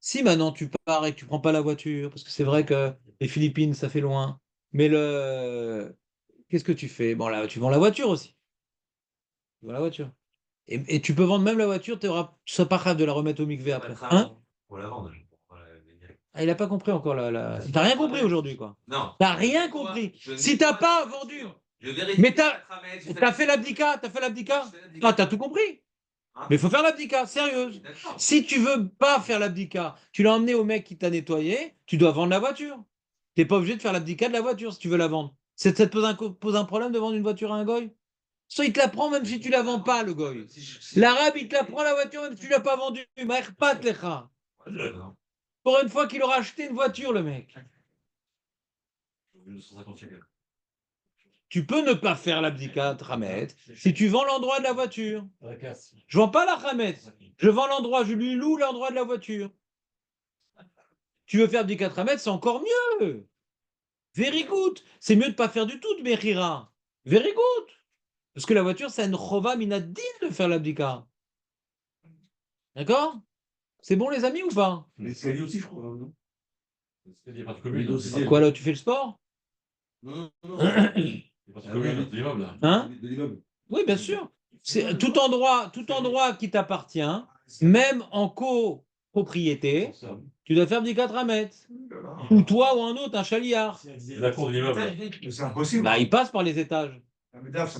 Si maintenant tu pars et que tu prends pas la voiture, parce que c'est vrai que les Philippines, ça fait loin. Mais qu'est-ce que tu fais? Bon, là, tu vends la voiture aussi. Tu vends la voiture. Et tu peux vendre même la voiture, tu seras pas capable de la remettre au mikvé après. Hein? Pour la vendre. Ah, il a pas compris encore T'as rien compris aujourd'hui, quoi. Non. T'as rien compris. Si t'as pas vendu. Je vérifie. Mais t'as fait l'abdicat, Ah, t'as tout compris. Mais il faut faire l'abdicat, sérieuse. Si tu veux pas faire l'abdicat, tu l'as emmené au mec qui t'a nettoyé, tu dois vendre la voiture. T'es pas obligé de faire l'abdicat de la voiture si tu veux la vendre. Ça te pose un problème de vendre une voiture à un goy? Soit il te la prend même si tu la vends pas, le goy. L'arabe, il te la prend la voiture même si tu l'as pas vendue. Ma'erpat lecha. Pour une fois qu'il aura acheté une voiture, le mec. tu peux ne pas faire l'abdicat Hametz si tu vends l'endroit de la voiture. Je vends pas la Hametz. Je vends l'endroit, je lui loue l'endroit de la voiture. Tu veux faire abdicat Hametz, c'est encore mieux. Very good. C'est mieux de pas faire du tout de Mechira. Very good. Parce que la voiture, c'est une chova minadine de faire l'abdicat. D'accord? C'est bon, les amis, ou pas? Mais c'est lié aussi, je crois. Non, Il y a pas de commune. Quoi, là, tu fais le sport? non. Il y a pas de commune, de l'immeuble. Là. Hein? De l'immeuble. Oui, bien sûr. C'est tout endroit qui t'appartient, même en copropriété, tu dois faire abdicat Hametz. Ou toi ou un autre, un chaliard. La cour de l'immeuble. C'est impossible. Bah, il passe par les étages,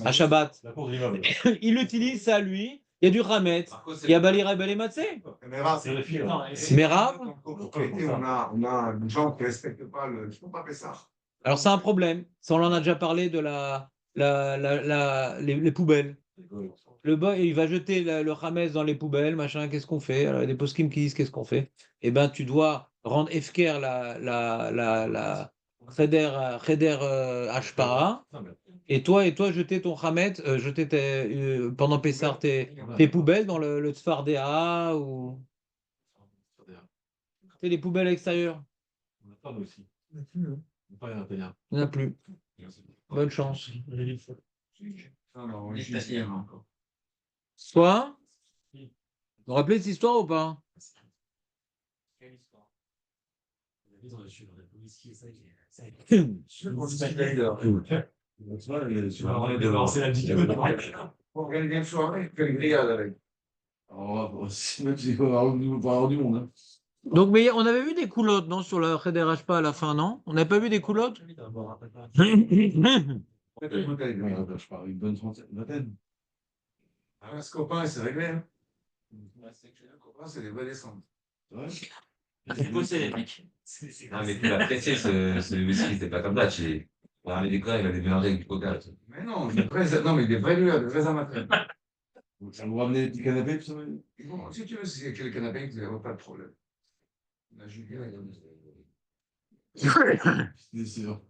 à Shabbat. La cour de l'immeuble. Il l'utilise, ça à lui. Il y a du Hametz. Par contre, Il y a Balira Balematzé. Mais Rav, C'est le fil. Mais Rav, on a des gens qui ne respectent pas le. Je ne peux pas faire ça. alors c'est un problème. Ça, on en a déjà parlé de les poubelles. Le boy, il va jeter le Hametz dans les poubelles, machin, qu'est-ce qu'on fait? Alors, il y a des poskim qui disent qu'est-ce qu'on fait? Eh bien, tu dois rendre Efker la Cheder Hashpara, et toi, jeter ton Hametz, pendant Pessar tes poubelles dans le Tzfardéa ou les poubelles extérieures. On n'a pas, nous aussi. On n'a pas rien à payer. Il n'y en a plus. Bonne chance. Quoi? Vous vous rappelez cette histoire ou pas? Quelle histoire? La maison dessus, on a le whisky et ça, c'est la petite. Pour organiser une soirée, quelle grillade avec. Alors, même s'il faut avoir du monde. Hein. Donc, mais on avait vu des culottes, non, sur la Cheder Hashpa à la fin, non? On n'avait pas vu des culottes? Je parle une bonne vingtaine. Ah, ce copain, c'est réglé. Hein. Le copain, c'est des vrais descentes. C'est bossé, les mecs. Non, mais tu l'as apprécié, ce whisky, c'est pas comme ça. On a mis des coins, il va les mélanger avec du coca. Mais non, des vrais lueurs, des vrais amateurs. Ça vous ramener des petits canapés, tout ça? Bon, si tu veux, si c'est le canapé, il n'y a pas de problème. La Julien, il C'est sûr.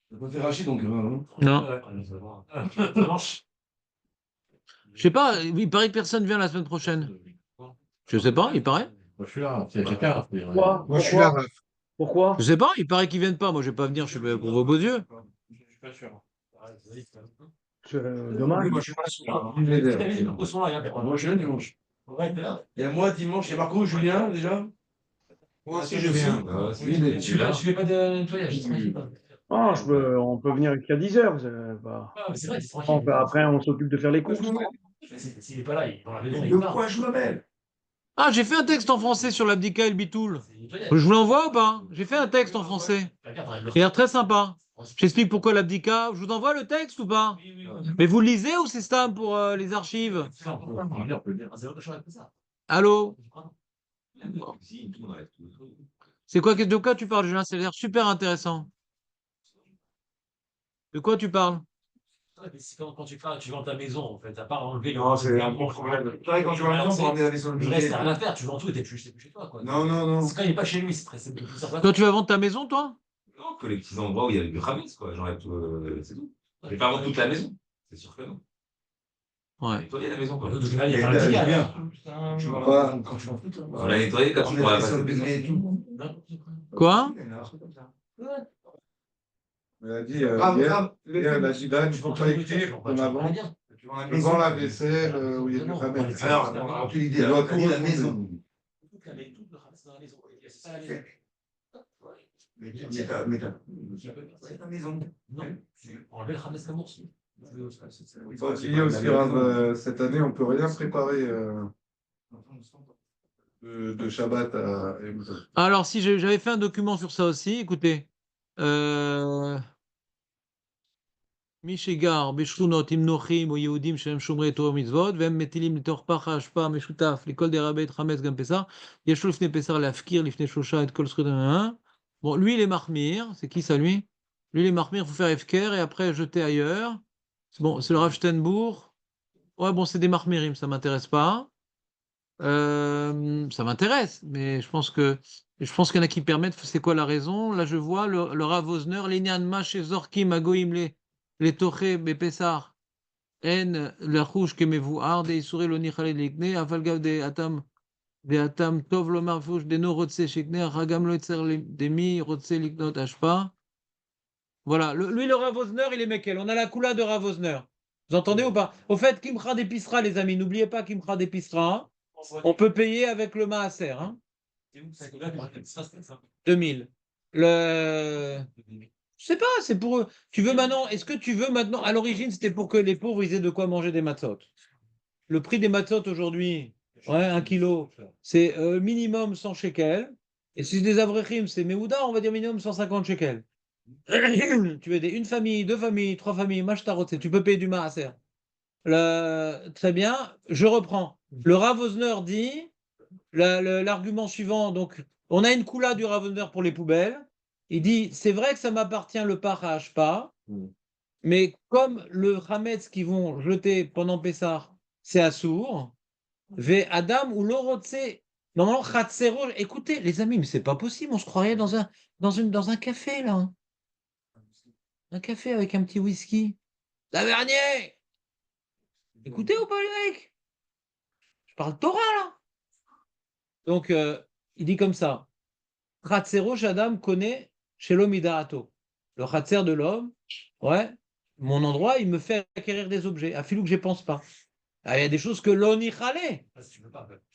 T'as pas fait Rachid, donc, non? Non. Je sais pas, il paraît que personne vient la semaine prochaine. Je sais pas, il paraît. Moi, je suis là. C'est chacun. Pourquoi? Moi, je suis là. Pourquoi? Je sais pas, il paraît qu'ils viennent pas. Moi, je vais pas venir, je suis pour vos beaux yeux. Je suis pas sûr. Dommage. Moi, je suis pas sûr. Moi, je suis là dimanche. Il y a moi dimanche, il y a Marco, Julien, déjà. Moi aussi, je viens. Tu fais pas de nettoyage. Ah, on peut venir jusqu'à 10h. C'est vrai, c'est tranquille. Après, on s'occupe de faire les courses. S'il n'est pas là, il est dans la maison. De quoi je me mêle? Ah, j'ai fait un texte en français sur l'abdika et le bitoul. Je vous l'envoie ou pas? J'ai fait un texte en français. Il a l'air très sympa. J'explique pourquoi l'abdika. Je vous envoie le texte ou pas? Mais vous le lisez ou c'est Stam pour les archives? Allô? C'est quoi, de quoi tu parles, Julien? Ça a l'air super intéressant. De quoi tu parles? Quand tu vends ta maison, en fait, à part enlever Non, c'est un bon problème. Pareil, quand tu vas à la maison pour emmener la maison de le reste, budget. t'as rien à faire, tu vends tout et t'es plus chez toi. Quoi. Non. C'est quand il n'est pas chez lui, c'est plus simple. Toi, tu vas vendre ta maison, toi? Non, que les petits endroits où il y a du Hametz, quoi. J'enlève tout, c'est tout. Je vais pas vendre toute la maison. C'est sûr que non. Ouais. Nettoyer la maison, quoi. Il y a pas de dégâts, bien. hein. Tu vas pas. Quand tu vends tout. On l'a nettoyé quand tu pourras passer. Quoi? Elle a dit, hier, elle a dit, Dan, il faut pas écrire comme avant. Je vends la vaisselle où il y a du Hametz. Alors, tu dis, Il doit alors, tout tu dis la retourner. maison. Mais t'as ta maison. Non, enlever le Hametz Kamours. Il faut dire aussi, Rav, cette année, on ne peut rien préparer de Shabbat à Emuta. Alors, si j'avais fait un document sur ça aussi, écoutez. Mishigar, Beshrunot, Imnochim, ou Yehudim, Shem Shomrei Torah Mitzvot, Vem Metilim, Litor Pacha, Ashpa, Meshutaf, l'école des rabbins, Hametz, Gam Pessar, Yeshul Lifnei Pessar, Lafkir, Lifnei Shosha, et Kol Srud. Bon, lui, il est Mahmir. C'est qui ça, lui? Lui, il est Mahmir, il faut faire Efker et après jeter ailleurs. Bon, c'est le Rav Steinbourg. Ouais, bon, c'est des Mahmirim, ça ne m'intéresse pas. ça m'intéresse, mais je pense qu'il y en a qui permettent. C'est quoi la raison? Là, je vois le Rav Wosner, l'Inyan Ma chez Zorkim Agoim les Toché Bepessar En la rouge que me vous arde et sourit le nichale ligne avalgav de atam tov lomar fouche de no rotse shikne ragam lo etzer demi rotse liknot ashpa. Voilà, lui le Rav Wosner, il est Mekel. On a la coula de Rav Wosner. Vous entendez ou pas? Au fait, Kimcha d'épisra, les amis, n'oubliez pas Kimcha d'épisra. On peut payer avec le Maaser. Hein. 2000. Je sais pas, c'est pour eux. Tu veux maintenant, est-ce que tu veux maintenant, à l'origine, c'était pour que les pauvres ils aient de quoi manger des matzot. Le prix des matzot aujourd'hui, ouais, 1 kilo, c'est minimum 100 shekels. Et si c'est des avrechim, c'est Meouda, on va dire minimum 150 shekels. Tu veux aider une famille, 2 familles, 3 familles, machtarot, tu peux payer du maaser. Très bien, je reprends. Le Rav Wosner dit, l'argument suivant, donc, on a une coula du Rav Wosner pour les poubelles. Il dit, c'est vrai que ça m'appartient le par à Ashpa, mais comme le Hametz qu'ils vont jeter pendant Pessah, c'est Assour, Ve Adam ou l'Orotse, normalement, Chatzero, écoutez, les amis, mais c'est pas possible, on se croirait dans un café, là. Un café avec un petit whisky. Tavernier! Écoutez ou pas, les mecs? Je parle Torah, là. Donc, il dit comme ça. Chatzero, Shadam connaît chez l'homme Idaato. Le Chatzer de l'homme, ouais, mon endroit, il me fait acquérir des objets, à filou que je ne pense pas. Ah, il y a des choses que l'on y râlait.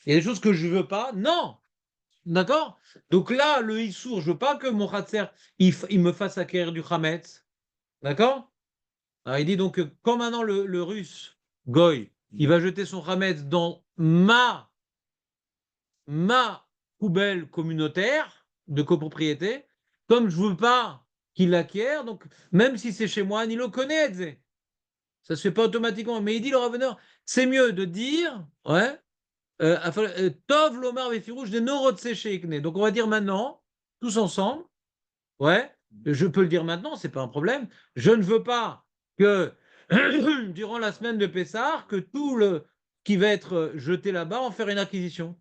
Il y a des choses que je ne veux pas. Non! D'accord? Donc là, le Issour, je ne veux pas que mon Chatzer, il me fasse acquérir du Hametz. D'accord? Alors, il dit donc que quand maintenant le russe, Goy, il va jeter son Hametz dans ma poubelle communautaire de copropriété, comme je ne veux pas qu'il l'acquiert, donc même si c'est chez moi, il le connaît, ça ne se fait pas automatiquement. Mais il dit le Raveneur, c'est mieux de dire, ouais, Tov Lomar Vefirouche de Norotse Sheikne. Donc on va dire maintenant, tous ensemble, ouais, je peux le dire maintenant, c'est pas un problème. Je ne veux pas que durant la semaine de Pessah, que tout le qui va être jeté là-bas en faire une acquisition.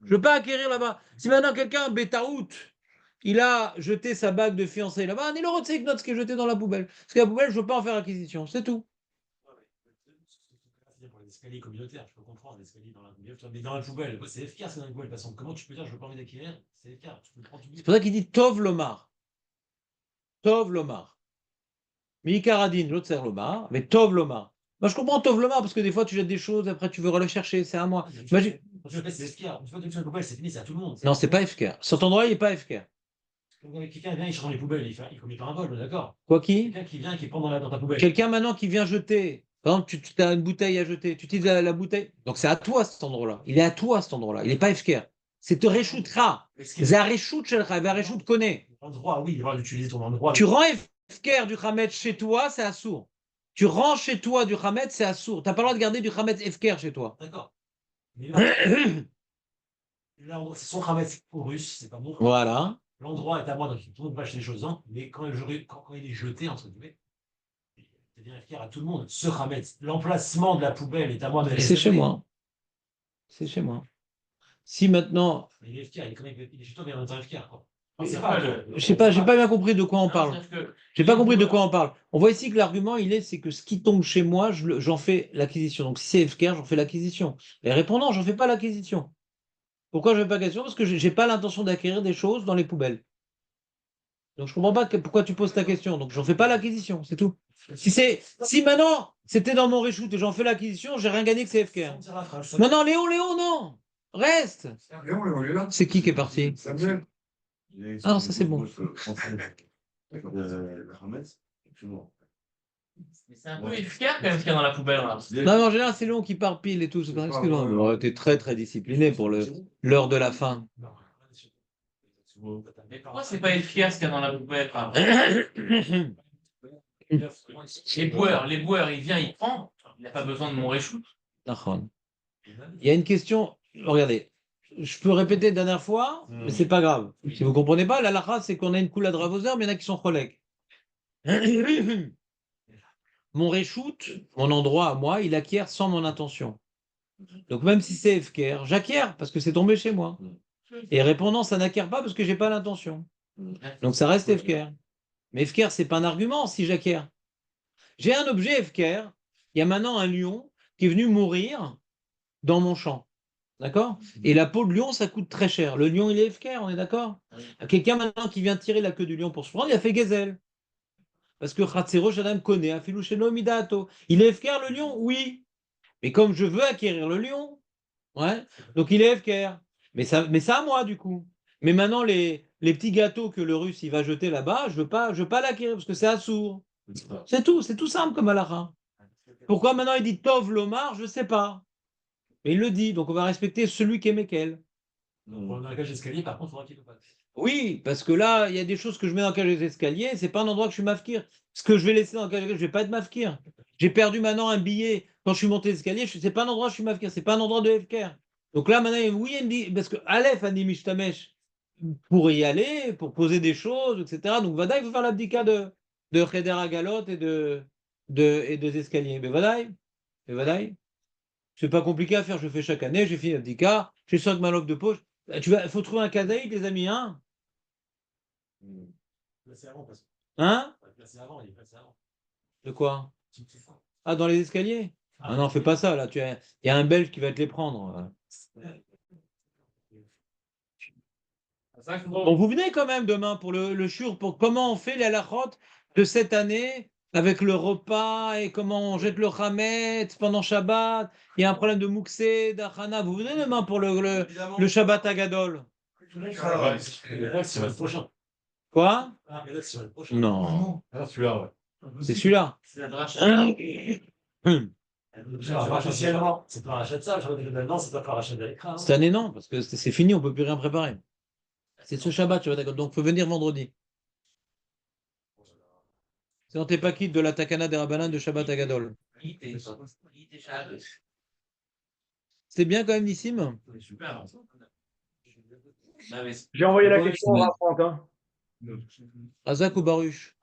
Je ne veux pas acquérir là-bas. Si maintenant quelqu'un, Betaout, il a jeté sa bague de fiançailles là-bas, il aura note ce qui est jeté dans la poubelle. Parce que la poubelle, je ne veux pas en faire acquisition. C'est tout. Pour les escaliers communautaires, je peux comprendre, les escaliers dans la poubelle. Mais dans la poubelle, c'est FK, c'est dans la poubelle. Parce que comment tu peux dire je veux pas envie d'acquérir? C'est FK. C'est pour ça qu'il dit Tov Lomar. Tov Lomar. Mikaradine, l'autre c'est Lomar, mais Tov Lomar. Moi, je comprends Tov Lomar parce que des fois, tu jettes des choses, après, tu veux aller chercher, c'est à moi. Imagine. C'est FK. Une fois que tu fais la poubelle, c'est fini, c'est à tout le monde. Non, c'est pas FK. Cet endroit, il n'est pas FK. Quelqu'un vient, il change les poubelles, il commet pas un vol, d'accord? Quoi qui? Quelqu'un qui vient, qui prend dans ta poubelle. Quelqu'un maintenant qui vient jeter. Par exemple, tu as une bouteille à jeter, tu utilises la bouteille. Donc c'est à toi cet endroit-là. Il est à toi cet endroit-là. Il n'est pas FK. C'est te réchoutera. Zarechout Shelcha, Varechout connaît. Endroit, oui, il va utiliser ton endroit. Tu rends FK du Hametz chez toi, c'est assourd. Tu rends chez toi du Hametz, c'est assourd. Tu n'as pas le droit de garder du Hametz FK chez toi. D'accord. Mais là, c'est son Hametz au russe, c'est pas bon. Voilà. L'endroit est à moi, donc tout le monde va acheter des choses, hein, mais quand il est jeté, entre guillemets, c'est bien FK à tout le monde. Ce Hametz, l'emplacement de la poubelle est à moi de C'est chez moi. C'est chez moi. Si maintenant. Il est FK, il est chez toi, mais en même temps FK, quoi. Je sais pas, j'ai pas bien compris de quoi on parle. J'ai pas compris de quoi on parle. On voit ici que l'argument, c'est que ce qui tombe chez moi, j'en fais l'acquisition. Donc si c'est FK, j'en fais l'acquisition. Et répondant, j'en fais pas l'acquisition. Pourquoi je ne fais pas l'acquisition? Parce que je n'ai pas l'intention d'acquérir des choses dans les poubelles. Donc je ne comprends pas pourquoi tu poses ta question. Donc j'en fais pas l'acquisition, c'est tout. Si maintenant c'était dans mon reshoot et j'en fais l'acquisition, j'ai rien gagné que c'est FK. Non, Léon, non. Reste. C'est qui est parti? Ah non, ça c'est bon. Mais c'est un peu efficace quand même ce qu'il y a dans la poubelle. Là. Non, en général, c'est Léon qui part pile et tout. Excuse-moi, t'es très très discipliné pour l'heure de la fin. Mais pourquoi c'est pas efficace ce qu'il y a dans la poubelle? Les boueurs, il vient, il prend. Il n'a pas besoin de mon réchoute. Il y a une question. Regardez, je peux répéter la dernière fois, mais c'est pas grave. Si vous comprenez pas, la lacha, c'est qu'on a une coula de Ravoseur, mais il y en a qui sont cholèques. Mon reshoot, mon endroit à moi, il acquiert sans mon intention. Donc même si c'est Efker, j'acquiers parce que c'est tombé chez moi. Et répondant, ça n'acquiert pas parce que j'ai pas l'intention. Donc ça reste Efker. Mais Efker, c'est pas un argument si j'acquiers. J'ai un objet Efker. Il y a maintenant un lion qui est venu mourir dans mon champ. D'accord? Et la peau de lion, ça coûte très cher. Le lion, il est Efker, on est d'accord? Quelqu'un maintenant qui vient tirer la queue du lion pour se prendre, il a fait gazelle. Parce que Khatsero Shadam connaît, Afilou Shelo Midato. Il est Efker le lion? Oui. Mais comme je veux acquérir le lion, ouais, donc il est FKR. Mais ça à moi, du coup. Mais maintenant, les petits gâteaux que le russe il va jeter là-bas, je veux pas l'acquérir parce que c'est assourd. C'est tout simple comme halakha. Pourquoi maintenant il dit Tov Lomar, je ne sais pas. Mais il le dit, donc on va respecter celui qui est Mekel. Dans la cage d'escalier, par contre, il faudra qu'il le fasse. Oui, parce que là, il y a des choses que je mets dans la cage des escaliers, c'est pas un endroit que je suis mafkir. Ce que je vais laisser dans la cage des escaliers, je vais pas être mafkir. J'ai perdu maintenant un billet quand je suis monté l'escalier, c'est pas un endroit où je suis mafkir, c'est pas un endroit de FKR. Donc là, maintenant, oui, il me dit, parce que Aleph a dit Mishtamesh pour y aller, pour poser des choses, etc. Donc Vadaï, il faut faire l'abdika de Cheder Agalot et des escaliers. Mais Vadaï, c'est pas compliqué à faire, je fais chaque année, j'ai fait l'abdika, j'ai 5 manopes de poche. Il faut trouver un kazaï, les amis, hein? Placé avant, parce que. Hein? Placé avant, il est placé avant. De quoi? Tu me fais ça. Ah, dans les escaliers? Ah non, fais pas ça, là. Il y a un Belge qui va te les prendre. Bon, vous venez quand même demain pour le shur, pour comment on fait les halachot de cette année avec le repas et comment on jette le chametz pendant Shabbat. Il y a un problème de mouxé, d'achana. Vous venez demain pour le Shabbat Agadol. C'est le prochain. Quoi? C'est le prochain. Non, Ah, celui-là, ouais. c'est celui-là. C'est la drache. Officiellement, c'est pas un rachat de ça, non, c'est pas un rachat de l'écran. Cette année, non, parce que c'est fini, on peut plus rien préparer. C'est ce Shabbat, Shabbat Agadol. Donc, il faut venir vendredi. C'est dans tes paquets de la Takana des Rabbanan de Shabbat Agadol. C'est bien quand même, Nissim? Super. J'ai envoyé la question au Rav Franck, hein. Razak ou Baruch?